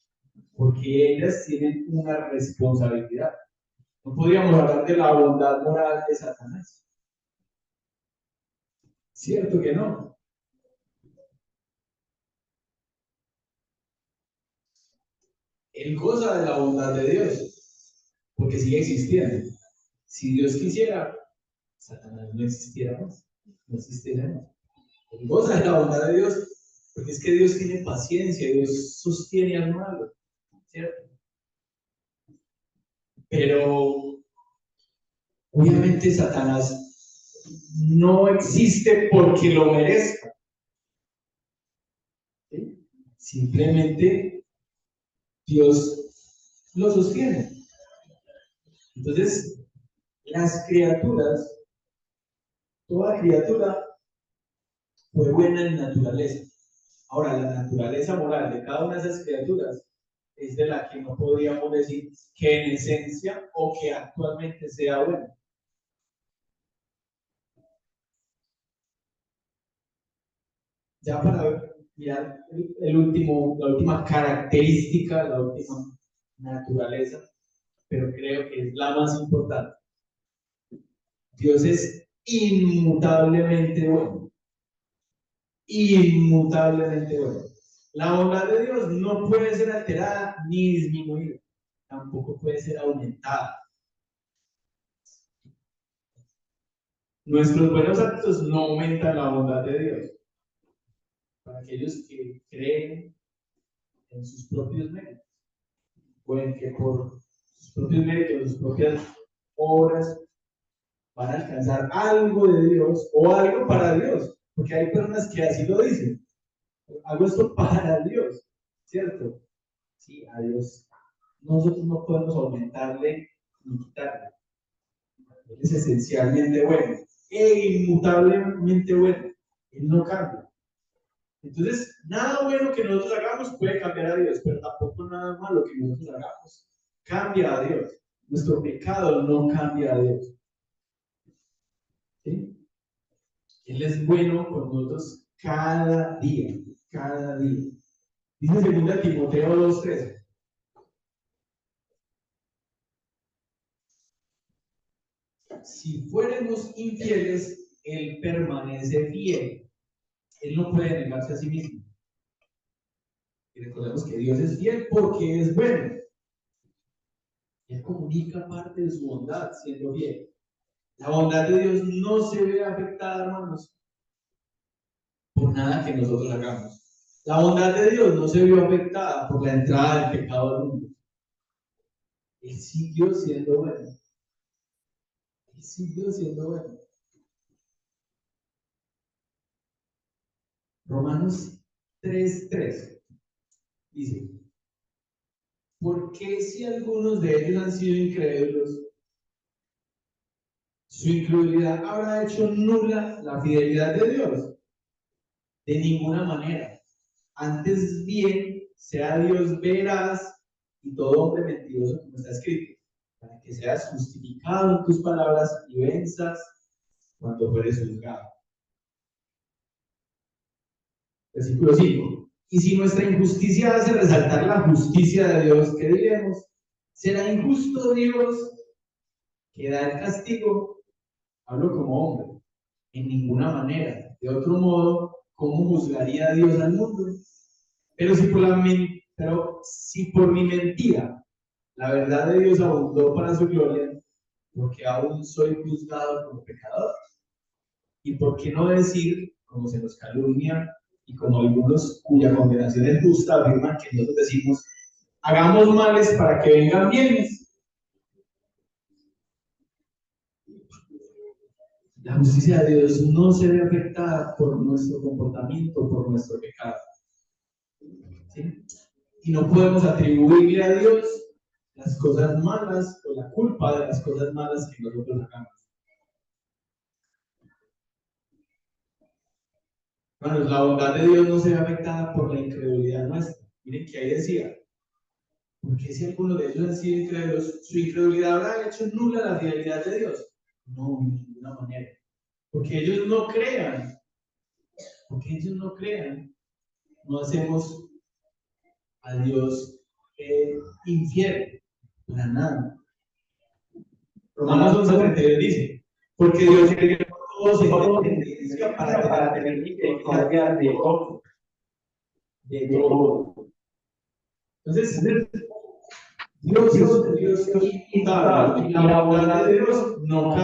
porque ellas tienen una responsabilidad. No podríamos hablar de la bondad moral de Satanás. ¿Cierto que no? Él goza de la bondad de Dios, porque sigue existiendo. Si Dios quisiera, Satanás no existiera más. No existiera más. Él goza de la bondad de Dios, porque es que Dios tiene paciencia, Dios sostiene al malo, ¿cierto? Pero obviamente Satanás no existe porque lo merezca. ¿Sí? Simplemente Dios lo sostiene. Entonces, las criaturas, toda criatura fue buena en naturaleza. Ahora, la naturaleza moral de cada una de esas criaturas es de la que no podríamos decir que en esencia o que actualmente sea buena. Ya para mirar la última característica, la última naturaleza, pero creo que es la más importante. Dios es inmutablemente bueno. Inmutablemente bueno. La bondad de Dios no puede ser alterada ni disminuida. Tampoco puede ser aumentada. Nuestros buenos actos no aumentan la bondad de Dios. Para aquellos que creen en sus propios méritos, o en que por sus propios méritos, sus propias obras, van a alcanzar algo de Dios o algo para Dios. Porque hay personas que así lo dicen. Hago esto para Dios, ¿cierto? Sí, a Dios. Nosotros no podemos aumentarle ni quitarle. Él es esencialmente bueno e inmutablemente bueno. Él no cambia. Entonces, nada bueno que nosotros hagamos puede cambiar a Dios, pero tampoco nada malo que nosotros hagamos cambia a Dios. Nuestro pecado no cambia a Dios. ¿Sí? Él es bueno con nosotros cada día, cada día. Dice 2 Timoteo 2:13. Si fuéramos infieles, Él permanece fiel. Él no puede negarse a sí mismo. Y recordemos que Dios es fiel porque es bueno. Él comunica parte de su bondad siendo fiel. La bondad de Dios no se ve afectada, hermanos, por nada que nosotros hagamos. La bondad de Dios no se vio afectada por la entrada del pecado al mundo. Él siguió siendo bueno. Él siguió siendo bueno. Romanos 3:3 dice: ¿por qué si algunos de ellos han sido incrédulos, su incredulidad habrá hecho nula la fidelidad de Dios? De ninguna manera. Antes bien, sea Dios veraz y todo hombre mentiroso, como está escrito, para que seas justificado en tus palabras y venzas cuando fueres juzgado. Versículo 5. Y si nuestra injusticia hace resaltar la justicia de Dios, ¿qué diremos? ¿Será injusto Dios que da el castigo? Hablo como hombre. En ninguna manera. De otro modo, ¿cómo juzgaría Dios al mundo? Pero si por mi mentira la verdad de Dios abundó para su gloria, porque aún soy juzgado como pecador. ¿Y por qué no decir, como se nos calumnia y como algunos cuya condenación es justa afirman que nosotros decimos, hagamos males para que vengan bienes? La justicia de Dios no se ve afectada por nuestro comportamiento, por nuestro pecado. ¿Sí? Y no podemos atribuirle a Dios las cosas malas o la culpa de las cosas malas que nosotros hagamos. Hermanos, la bondad de Dios no se ve afectada por la incredulidad nuestra. Miren que ahí decía, porque si alguno de ellos han sido incrédulos, su incredulidad habrá hecho nula la fidelidad de Dios. No, de ninguna manera. Porque ellos no crean, no hacemos a Dios infiel, para nada. Romanos 11:32 dice, porque Dios creó a todos en inteligencia para tener misericordia de todos. Entonces, Dios es un Dios inmutable, y la bondad de Dios no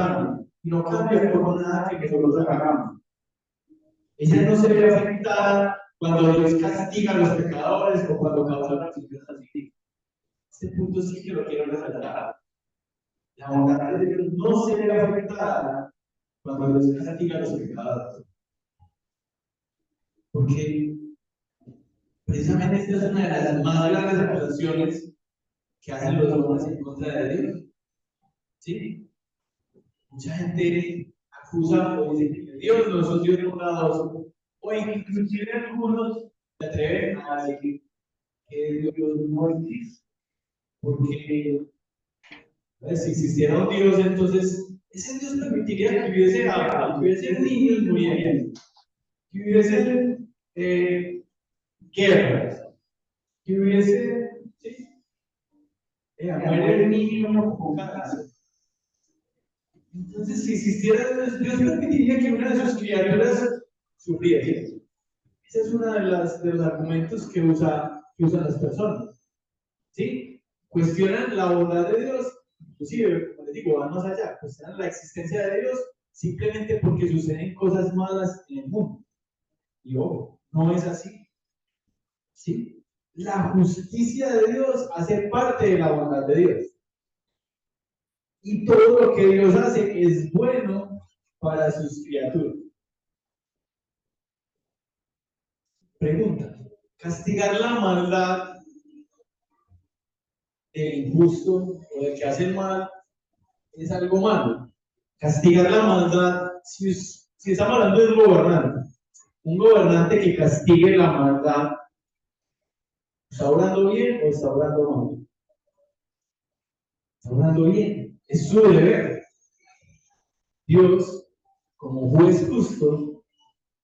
cambia por nada que nosotros hagamos. Ella no se ve afectada cuando Dios castiga a los pecadores o cuando causa persecución así. Este punto sí que lo quiero resaltar. La bondad de Dios no se ve afectada cuando Dios castiga a los pecadores. Porque precisamente esta es una de las más grandes acusaciones que hacen los hombres en contra de Dios. ¿Sí? Mucha gente acusa o dice que Dios no es un Dios bondadoso, o inclusive algunos se atreven a decir que Dios no existe. Porque si existiera un Dios, entonces ese Dios permitiría que hubiese hambre, que hubiese niños muriendo, que hubiese guerras, que hubiese muere el niño con cáncer. Entonces, si existiera Dios, Dios permitiría que una de sus criaturas sufriera. Ese es uno de los argumentos que usan las personas. ¿Sí? Cuestionan la bondad de Dios, inclusive, como les digo, van más allá, cuestionan la existencia de Dios simplemente porque suceden cosas malas en el mundo. Y ojo, no es así. ¿Sí? La justicia de Dios hace parte de la bondad de Dios. Y todo lo que Dios hace es bueno para sus criaturas. Pregunta: ¿castigar la maldad del injusto o del que hace el mal es algo malo? Castigar la maldad, si estamos hablando de un gobernante que castigue la maldad, ¿está obrando bien o está obrando mal? Está obrando bien, es su deber. Dios, como juez justo,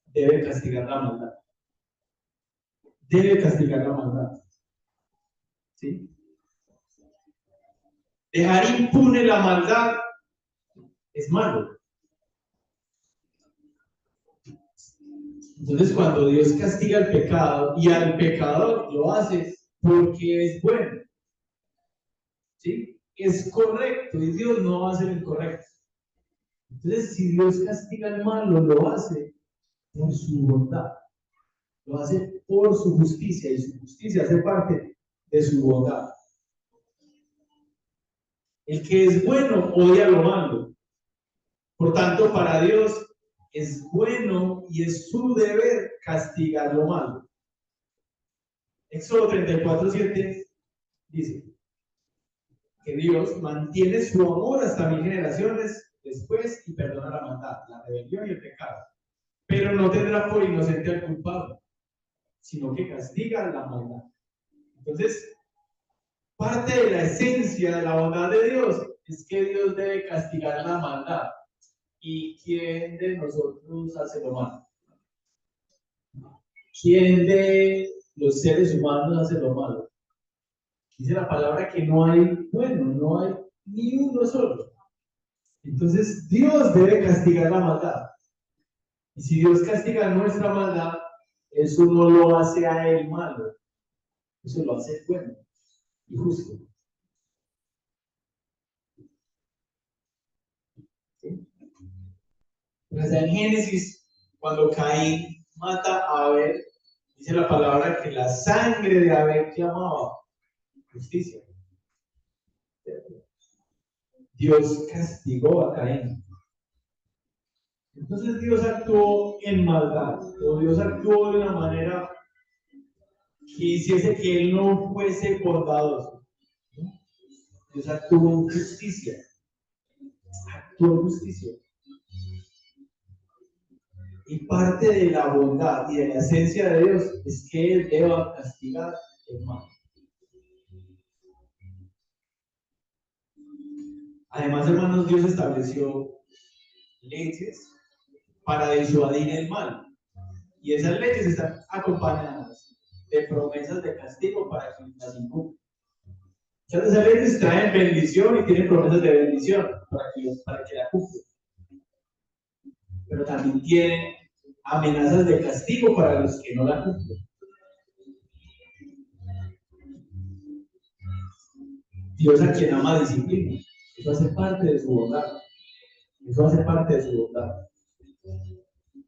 debe castigar la maldad. Debe castigar la maldad. ¿Sí? Dejar impune la maldad es malo. Entonces, cuando Dios castiga el pecado y al pecador, lo hace porque es bueno. ¿Sí? Es correcto y Dios no va a hacer el correcto. Entonces, si Dios castiga el malo, lo hace por su bondad. Lo hace por su justicia y su justicia hace parte de su bondad. El que es bueno odia lo malo. Por tanto, para Dios es bueno y es su deber castigar lo malo. Éxodo 34:7 dice que Dios mantiene su amor hasta 1000 generaciones después y perdona la maldad, la rebelión y el pecado. Pero no tendrá por inocente al culpable, sino que castiga la maldad. Entonces, parte de la esencia de la bondad de Dios es que Dios debe castigar la maldad. ¿Y quién de nosotros hace lo malo? ¿Quién de los seres humanos hace lo malo? Dice la palabra que no hay bueno, no hay ni uno solo. Entonces, Dios debe castigar la maldad. Y si Dios castiga nuestra maldad, eso no lo hace a él malo, eso lo hace bueno y justo. ¿Sí? Pues en Génesis, cuando Caín mata a Abel, dice la palabra que la sangre de Abel clamaba justicia. Dios castigó a Caín. Entonces Dios actuó en maldad, o Dios actuó de una manera que hiciese que él no fuese bondadoso. Dios actuó en justicia. Actuó en justicia. Y parte de la bondad y de la esencia de Dios es que Él deba castigar el mal. Además, hermanos, Dios estableció leyes para disuadir el mal. Y esas leyes están acompañadas de promesas de castigo para quien las incumple. Esas leyes traen bendición y tienen promesas de bendición para que la cumplan. Pero también tienen amenazas de castigo para los que no la cumplen. Dios a quien ama disciplina. Eso hace parte de su bondad. Eso hace parte de su bondad.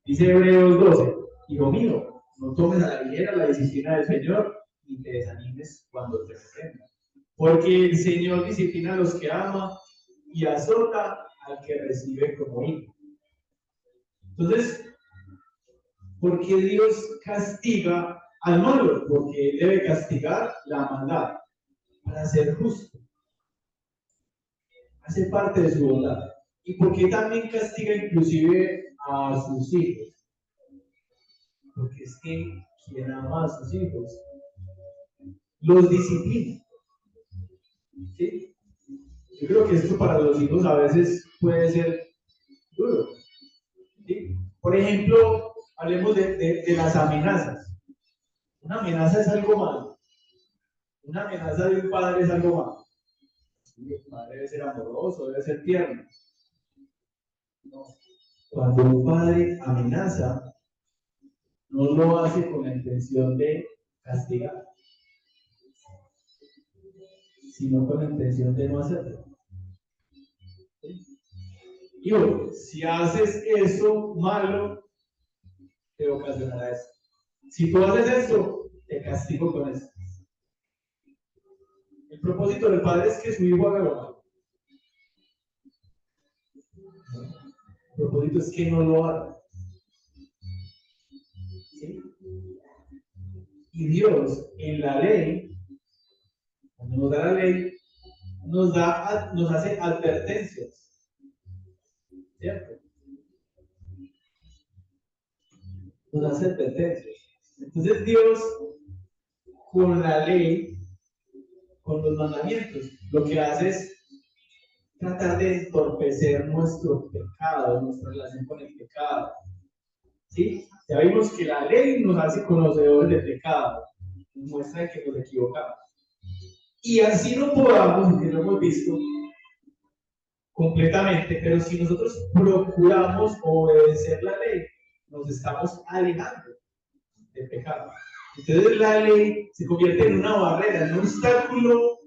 Dice Hebreos 12, hijo mío, no tomes a la ligera la disciplina del Señor ni te desanimes cuando te reprenda. Porque el Señor disciplina a los que ama y azota al que recibe como hijo. Entonces, ¿por qué Dios castiga al malo? Porque Él debe castigar la maldad para ser justo. Hace parte de su bondad. ¿Y por qué también castiga inclusive a sus hijos? Porque es que quien ama a sus hijos los disciplina. ¿Sí? Yo creo que esto para los hijos a veces puede ser duro. ¿Sí? Por ejemplo, hablemos de las amenazas. Una amenaza es algo malo. Una amenaza de un padre es algo malo. El padre debe ser amoroso, debe ser tierno. No. Cuando un padre amenaza, no lo hace con la intención de castigar, sino con la intención de no hacerlo. Y bueno, si haces eso malo, te ocasionará eso. Si tú haces eso, te castigo con eso. El propósito del padre es que su hijo haga lo malo. El propósito es que no lo haga. ¿Sí? Y Dios, en la ley, cuando nos da la ley, nos hace advertencias. ¿Cierto? Nos hace advertencias. Entonces Dios, con la ley, con los mandamientos, lo que hace es tratar de entorpecer nuestro pecado, nuestra relación con el pecado. ¿Sí? Ya vimos que la ley nos hace conocedores del pecado, nos muestra que nos equivocamos. Y así no podamos, que lo hemos visto completamente, pero si nosotros procuramos obedecer la ley, nos estamos alejando del pecado. Entonces la ley se convierte en una barrera, en un obstáculo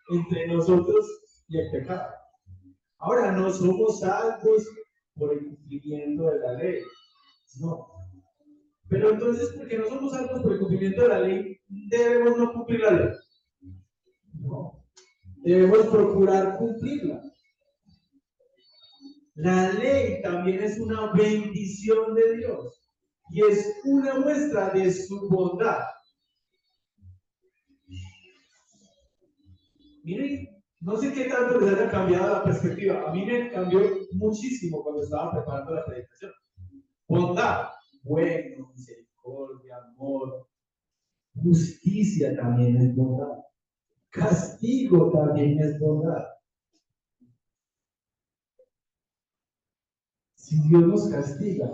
entre nosotros y el pecado. Ahora, no somos salvos por el cumplimiento de la ley, no. Pero entonces, porque no somos salvos por el cumplimiento de la ley, debemos no cumplir la ley. No. Debemos procurar cumplirla. La ley también es una bendición de Dios y es una muestra de su bondad. Miren, no sé qué tanto les haya cambiado la perspectiva. A mí me cambió muchísimo cuando estaba preparando la predicación. Bondad, bueno, misericordia, amor, justicia también es bondad. Castigo también es bondad. Si Dios nos castiga,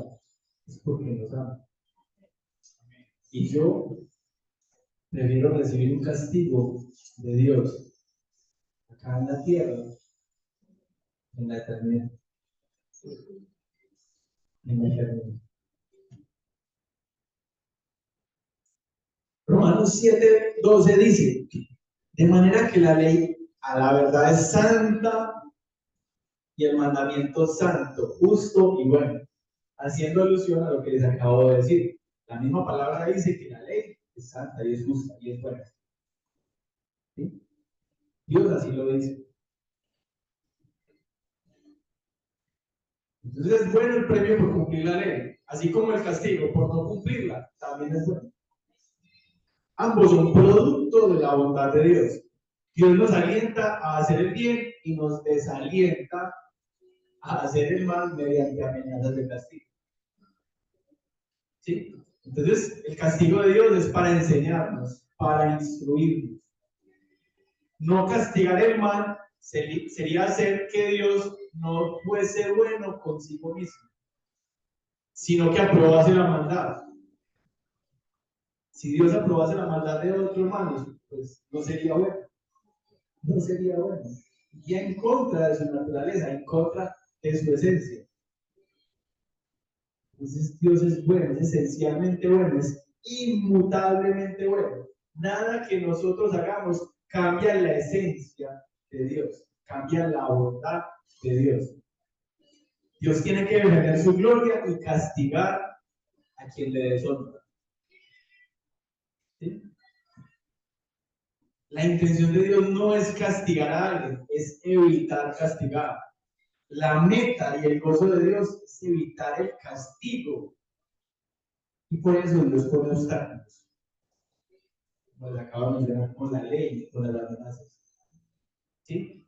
es porque nos ama. Y yo prefiero recibir un castigo de Dios acá en la tierra, en la eternidad. En la eternidad. Romanos 7:12 dice, de manera que la ley a la verdad es santa y el mandamiento santo, justo y bueno, haciendo alusión a lo que les acabo de decir. La misma palabra dice que la ley es santa y es justa y es buena. ¿Sí? Dios así lo dice. Entonces es bueno el premio por cumplir la ley, así como el castigo por no cumplirla, también es bueno. Ambos son producto de la bondad de Dios. Dios nos alienta a hacer el bien y nos desalienta a hacer el mal mediante amenazas de castigo. ¿Sí? Entonces, el castigo de Dios es para enseñarnos, para instruirnos. No castigar el mal sería hacer que Dios no fuese bueno consigo mismo, sino que aprobase la maldad. Si Dios aprobase la maldad de otros hermanos, pues no sería bueno. No sería bueno. Y en contra de su naturaleza, en contra de su esencia. Entonces Dios es bueno, es esencialmente bueno, es inmutablemente bueno. Nada que nosotros hagamos cambia la esencia de Dios, cambia la bondad de Dios. Dios tiene que defender su gloria y castigar a quien le deshonra. ¿Sí? La intención de Dios no es castigar a alguien, es evitar castigar. La meta y el gozo de Dios es evitar el castigo. Y por eso Dios pone obstáculos. Como les acabo de mencionar, con la ley, con las amenazas. ¿Sí?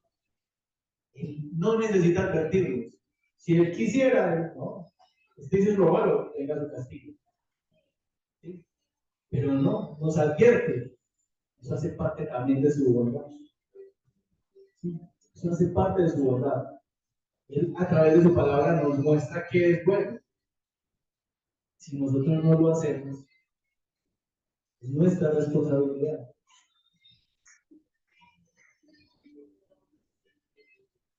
Él no necesita advertirnos. Si él quisiera, no, este es lo malo, tenga su castigo. ¿Sí? Pero no, nos advierte. Eso hace parte también de su bondad. ¿Sí? Eso hace parte de su bondad. Él a través de su palabra nos muestra que es bueno. Si nosotros no lo hacemos, es nuestra responsabilidad.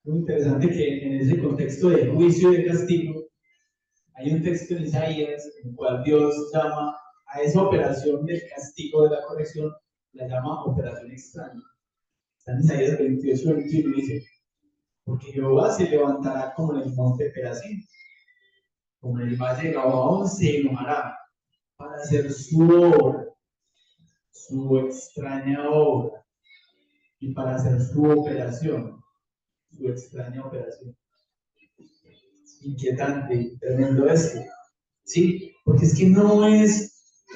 Muy interesante que en ese contexto de juicio y de castigo, hay un texto en Isaías en el cual Dios llama a esa operación del castigo, de la corrección, la llama operación extraña. Está en Isaías 28, 21 y dice: porque Jehová se levantará como en el monte Perazim, como en el valle de Gabaón se enojará para hacer su obra, su extraña obra, y para hacer su operación, su extraña operación. Inquietante, tremendo esto. ¿Sí? Porque es que no es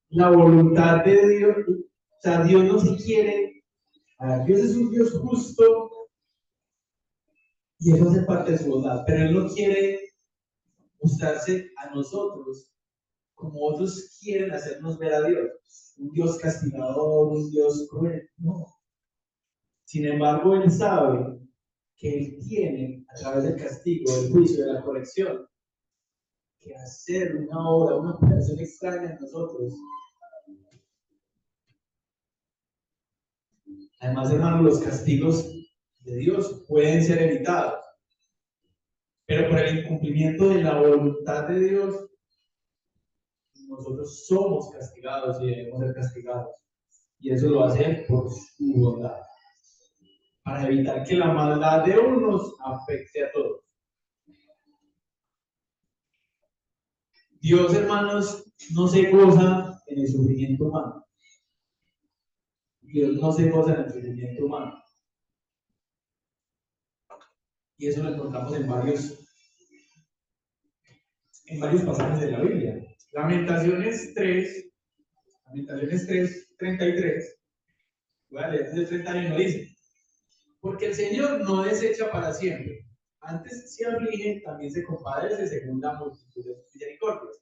la voluntad de Dios. O sea, Dios no se quiere. Dios es un Dios justo y eso hace parte de su bondad, pero Él no quiere mostrarse a nosotros como otros quieren hacernos ver a Dios. Un Dios castigador, un Dios cruel. No. Sin embargo, Él sabe que Él tiene, a través del castigo, del juicio, de la corrección, que hacer una obra, una operación extraña en nosotros. Además, hermanos, los castigos de Dios pueden ser evitados, pero por el incumplimiento de la voluntad de Dios, nosotros somos castigados y debemos ser castigados. Y eso lo hace por su bondad, para evitar que la maldad de unos afecte a todos. Dios, hermanos, no se goza en el sufrimiento humano. Dios no se goza en el sufrimiento humano. Y eso lo encontramos en varios pasajes de la Biblia. Lamentaciones 3, 33. Voy a leer desde el 31, dice: porque el Señor no desecha para siempre, antes se aflige, también se compadece según la multitud de sus misericordias.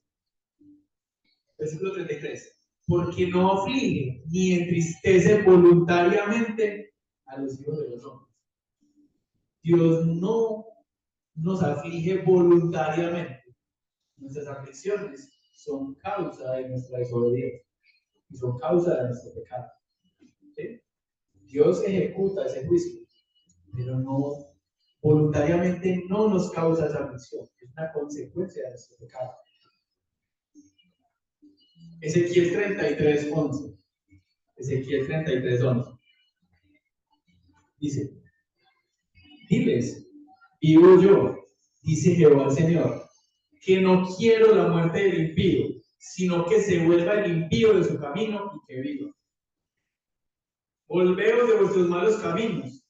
Versículo 33. Porque no aflige ni entristece voluntariamente a los hijos de los hombres. Dios no nos aflige voluntariamente. Nuestras aflicciones son causa de nuestra desobediencia y son causa de nuestro pecado. ¿Sí? Dios ejecuta ese juicio, pero no voluntariamente no nos causa esa aflicción, es una consecuencia de nuestro pecado. Ezequiel 33:11. Ezequiel 33:11. Dice: diles, vivo yo, dice Jehová el Señor, que no quiero la muerte del impío, sino que se vuelva el impío de su camino y que viva. Volveos de vuestros malos caminos,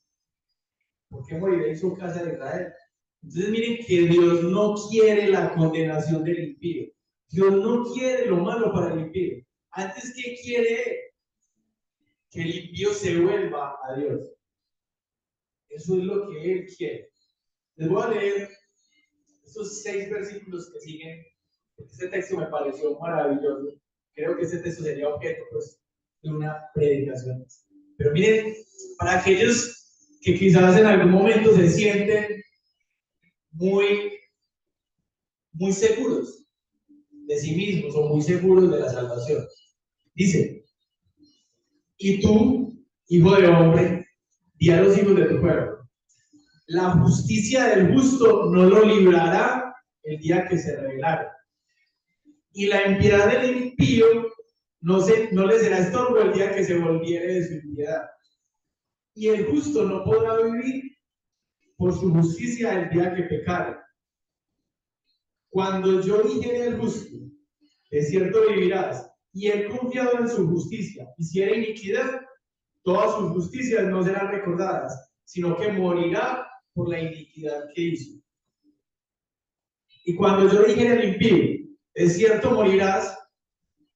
porque moriréis, su casa de Israel. Entonces miren que Dios no quiere la condenación del impío. Dios no quiere lo malo para el impío. Antes, ¿qué quiere? Que el impío se vuelva a Dios. Eso es lo que Él quiere. Les voy a leer estos 6 versículos que siguen Este texto me pareció maravilloso. Creo que este texto sería objeto pues, de una predicación. Pero miren, para aquellos que quizás en algún momento se sienten muy, muy seguros de sí mismos o muy seguros de la salvación, dice: y tú, hijo de hombre, di a los hijos de tu pueblo, la justicia del justo no lo librará el día que se revelare, y la impiedad del impío no le será estorbo el día que se volviere de su impiedad. Y el justo no podrá vivir por su justicia el día que pecare. Cuando yo dijere al justo, de cierto vivirás, y él confiado en su justicia hiciera iniquidad, todas sus justicias no serán recordadas, sino que morirá por la iniquidad que hizo. Y cuando yo dijere al impío, de cierto morirás,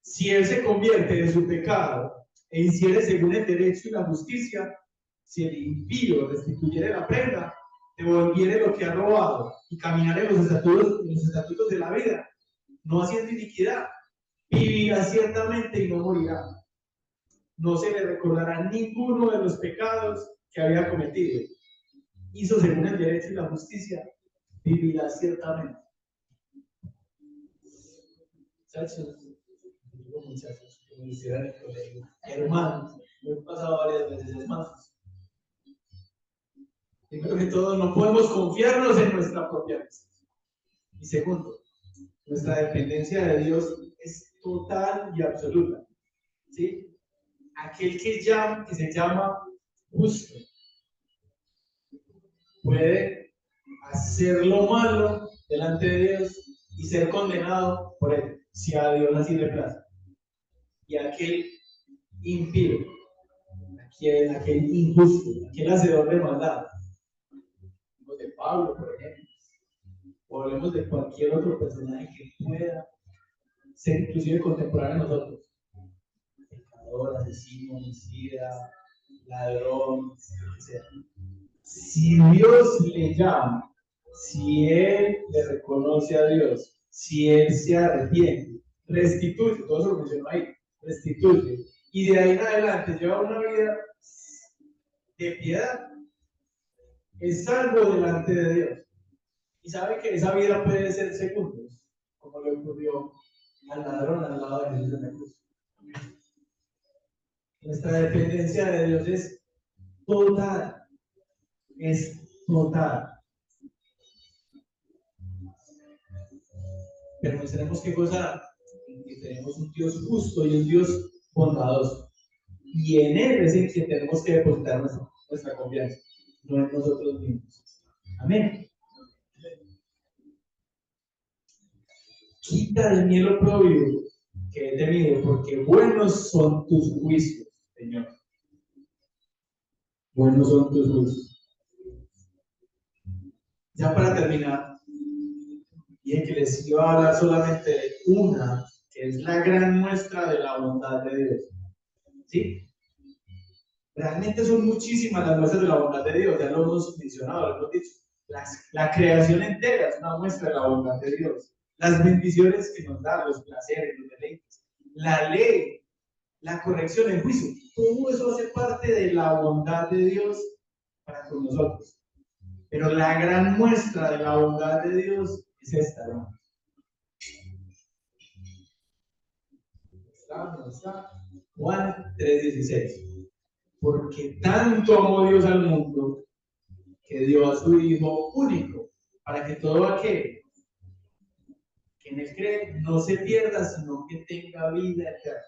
si él se convierte de su pecado e hiciere según el derecho y la justicia, si el impío restituyere la prenda, devolviere lo que ha robado y caminare en los estatutos de la vida, no haciendo iniquidad, vivirá ciertamente y no morirá. No se le recordará ninguno de los pecados que había cometido. Hizo según el derecho y la justicia, vivirá ciertamente. Muchachos, como decía en el colegio, hermanos, me he pasado varias veces, hermanos. Primero que todo, no podemos confiarnos en nuestra propia vista. Y segundo, nuestra dependencia de Dios es total y absoluta. ¿Sí? Aquel que se llama justo puede hacer lo malo delante de Dios y ser condenado por él, si a Dios así le place. Y aquel impío, aquel injusto, aquel hacedor de maldad, hablemos de Pablo, por ejemplo, o hablemos de cualquier otro personaje que pueda ser inclusive contemporáneo a nosotros, pecador, asesino, homicida, ladrón, etc. Si Dios le llama, si él le reconoce a Dios, si él se arrepiente, restituye, todo eso lo mencionó ahí, restituye, y de ahí en adelante lleva una vida de piedad, es salvo delante de Dios. Y sabe que esa vida puede ser segundos, como le ocurrió al ladrón al lado de Jesús en la cruz. Nuestra dependencia de Dios es total, es total. Pero nos tenemos que gozar en que tenemos un Dios justo y un Dios bondadoso. Y en Él es en que tenemos que depositar nuestra confianza, no en nosotros mismos. Amén. Quita de mí el oprobio que he temido, porque buenos son tus juicios, Señor. Buenos son tus juicios. Ya para terminar, dije que les iba a hablar solamente de una, que es la gran muestra de la bondad de Dios. ¿Sí? Realmente son muchísimas las muestras de la bondad de Dios, ya lo hemos mencionado, lo hemos dicho. La creación entera es una muestra de la bondad de Dios. Las bendiciones que nos da, los placeres, los deleites, la ley, la corrección, el juicio, todo eso hace parte de la bondad de Dios para con nosotros. Pero la gran muestra de la bondad de Dios es esta, ¿no? ¿Está? Juan 3:16. Porque tanto amó Dios al mundo que dio a su Hijo único, para que todo aquel que en él cree no se pierda, sino que tenga vida eterna.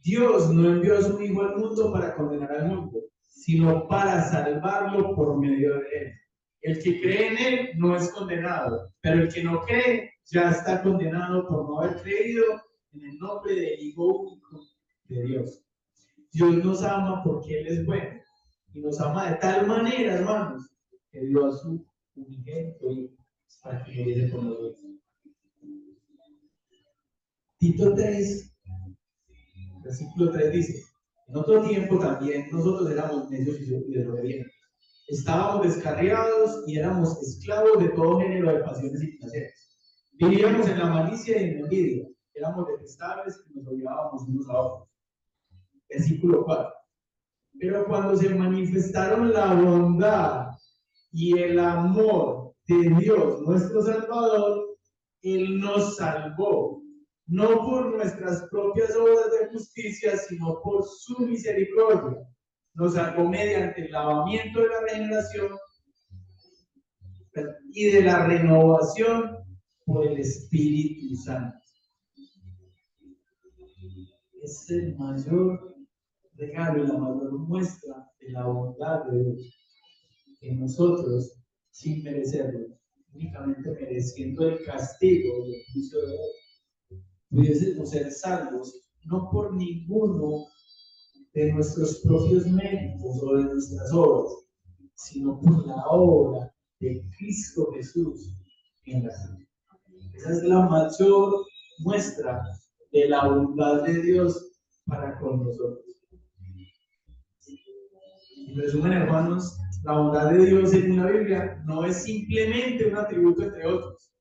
Dios no envió a su Hijo al mundo para condenar al mundo, sino para salvarlo por medio de él. El que cree en él no es condenado, pero el que no cree ya está condenado por no haber creído en el nombre del Hijo único de Dios. Dios nos ama porque Él es bueno y nos ama de tal manera, hermanos, que dio a su unigénito Hijo para que viviese con nosotros. Tito 3, versículo 3 dice: en otro tiempo también nosotros éramos necios y desobedientes. Estábamos descarriados y éramos esclavos de todo género de pasiones y placeres. Vivíamos en la malicia y en la envidia. Éramos detestables y nos odiábamos unos a otros. Versículo 4. Pero cuando se manifestaron la bondad y el amor de Dios, nuestro Salvador, Él nos salvó, no por nuestras propias obras de justicia, sino por su misericordia. Nos salvó mediante el lavamiento de la regeneración y de la renovación por el Espíritu Santo. Es el mayor regalo y la mayor muestra de la bondad de Dios, que nosotros, sin merecerlo, únicamente mereciendo el castigo y el juicio de Dios, pudiésemos ser salvos, no por ninguno de nuestros propios méritos o de nuestras obras, sino por la obra de Cristo Jesús en la cruz. Esa es la mayor muestra de la bondad de Dios para con nosotros. En resumen, hermanos, la bondad de Dios en la Biblia no es simplemente un atributo entre otros,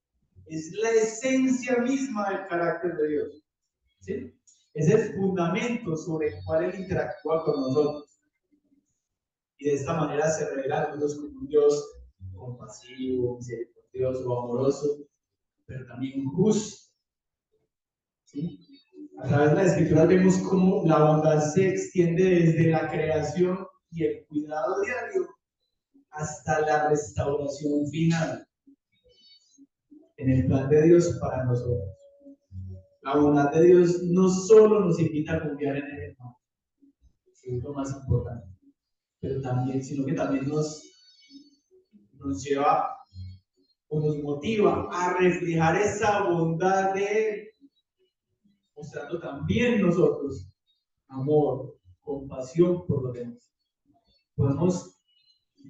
es la esencia misma del carácter de Dios. ¿Sí? Es el fundamento sobre el cual Él interactúa con nosotros. Y de esta manera se revela a nosotros como un Dios compasivo, misericordioso, amoroso, pero también justo. ¿Sí? A través de la Escritura vemos cómo la bondad se extiende desde la creación y el cuidado diario hasta la restauración final en el plan de Dios para nosotros. La bondad de Dios no solo nos invita a confiar en Él, que es lo más importante, pero también, sino que también nos lleva o nos motiva a reflejar esa bondad de Él, mostrando también nosotros amor, compasión por los demás. Podemos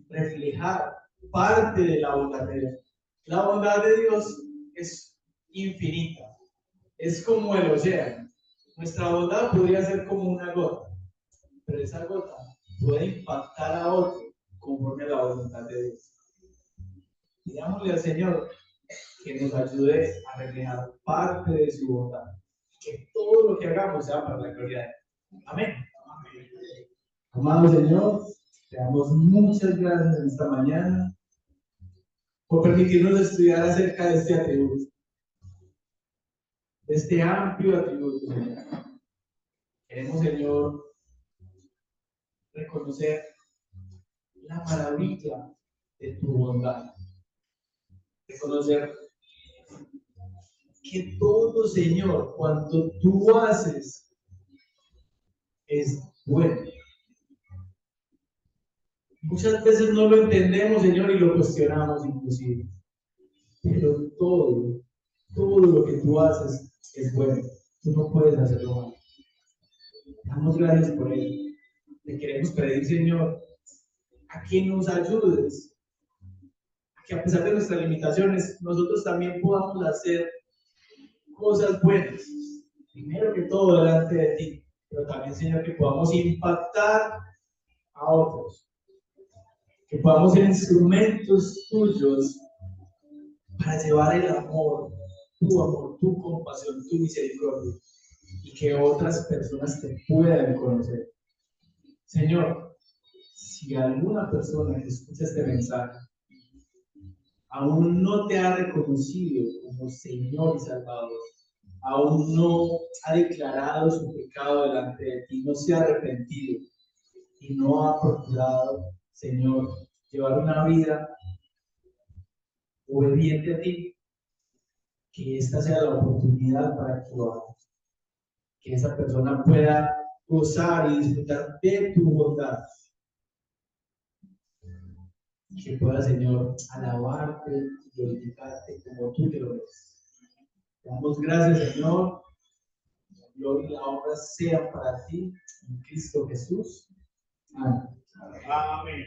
reflejar parte de la bondad de Dios. La bondad de Dios es infinita, es como el océano. Nuestra bondad podría ser como una gota, pero esa gota puede impactar a otro conforme a la voluntad de Dios. Digámosle al Señor que nos ayude a reflejar parte de su bondad, que todo lo que hagamos sea para la gloria de Él. Amén. Amado Señor, te damos muchas gracias en esta mañana por permitirnos estudiar acerca de este atributo, de este amplio atributo, Señor. Queremos, Señor, reconocer la maravilla de tu bondad, reconocer que todo, Señor, cuanto tú haces es bueno. Muchas veces no lo entendemos, Señor, y lo cuestionamos inclusive, pero todo lo que tú haces es bueno. Tú no puedes hacerlo mal. Damos gracias por ello. Te queremos pedir, Señor, a que nos ayudes, a que a pesar de nuestras limitaciones, nosotros también podamos hacer cosas buenas. Primero que todo delante de ti, pero también, Señor, que podamos impactar a otros, que podamos ser instrumentos tuyos para llevar el amor, tu compasión, tu misericordia, y que otras personas te puedan conocer. Señor, si alguna persona que escucha este mensaje aún no te ha reconocido como Señor y Salvador, aún no ha declarado su pecado delante de ti, no se ha arrepentido y no ha procurado, Señor, llevar una vida obediente a ti, que esta sea la oportunidad para que lo hagas, que esa persona pueda gozar y disfrutar de tu bondad, que pueda, Señor, alabarte y glorificarte como tú te lo mereces. Te damos gracias, Señor. La gloria y la honra sean para ti, en Cristo Jesús. Amén. Amén.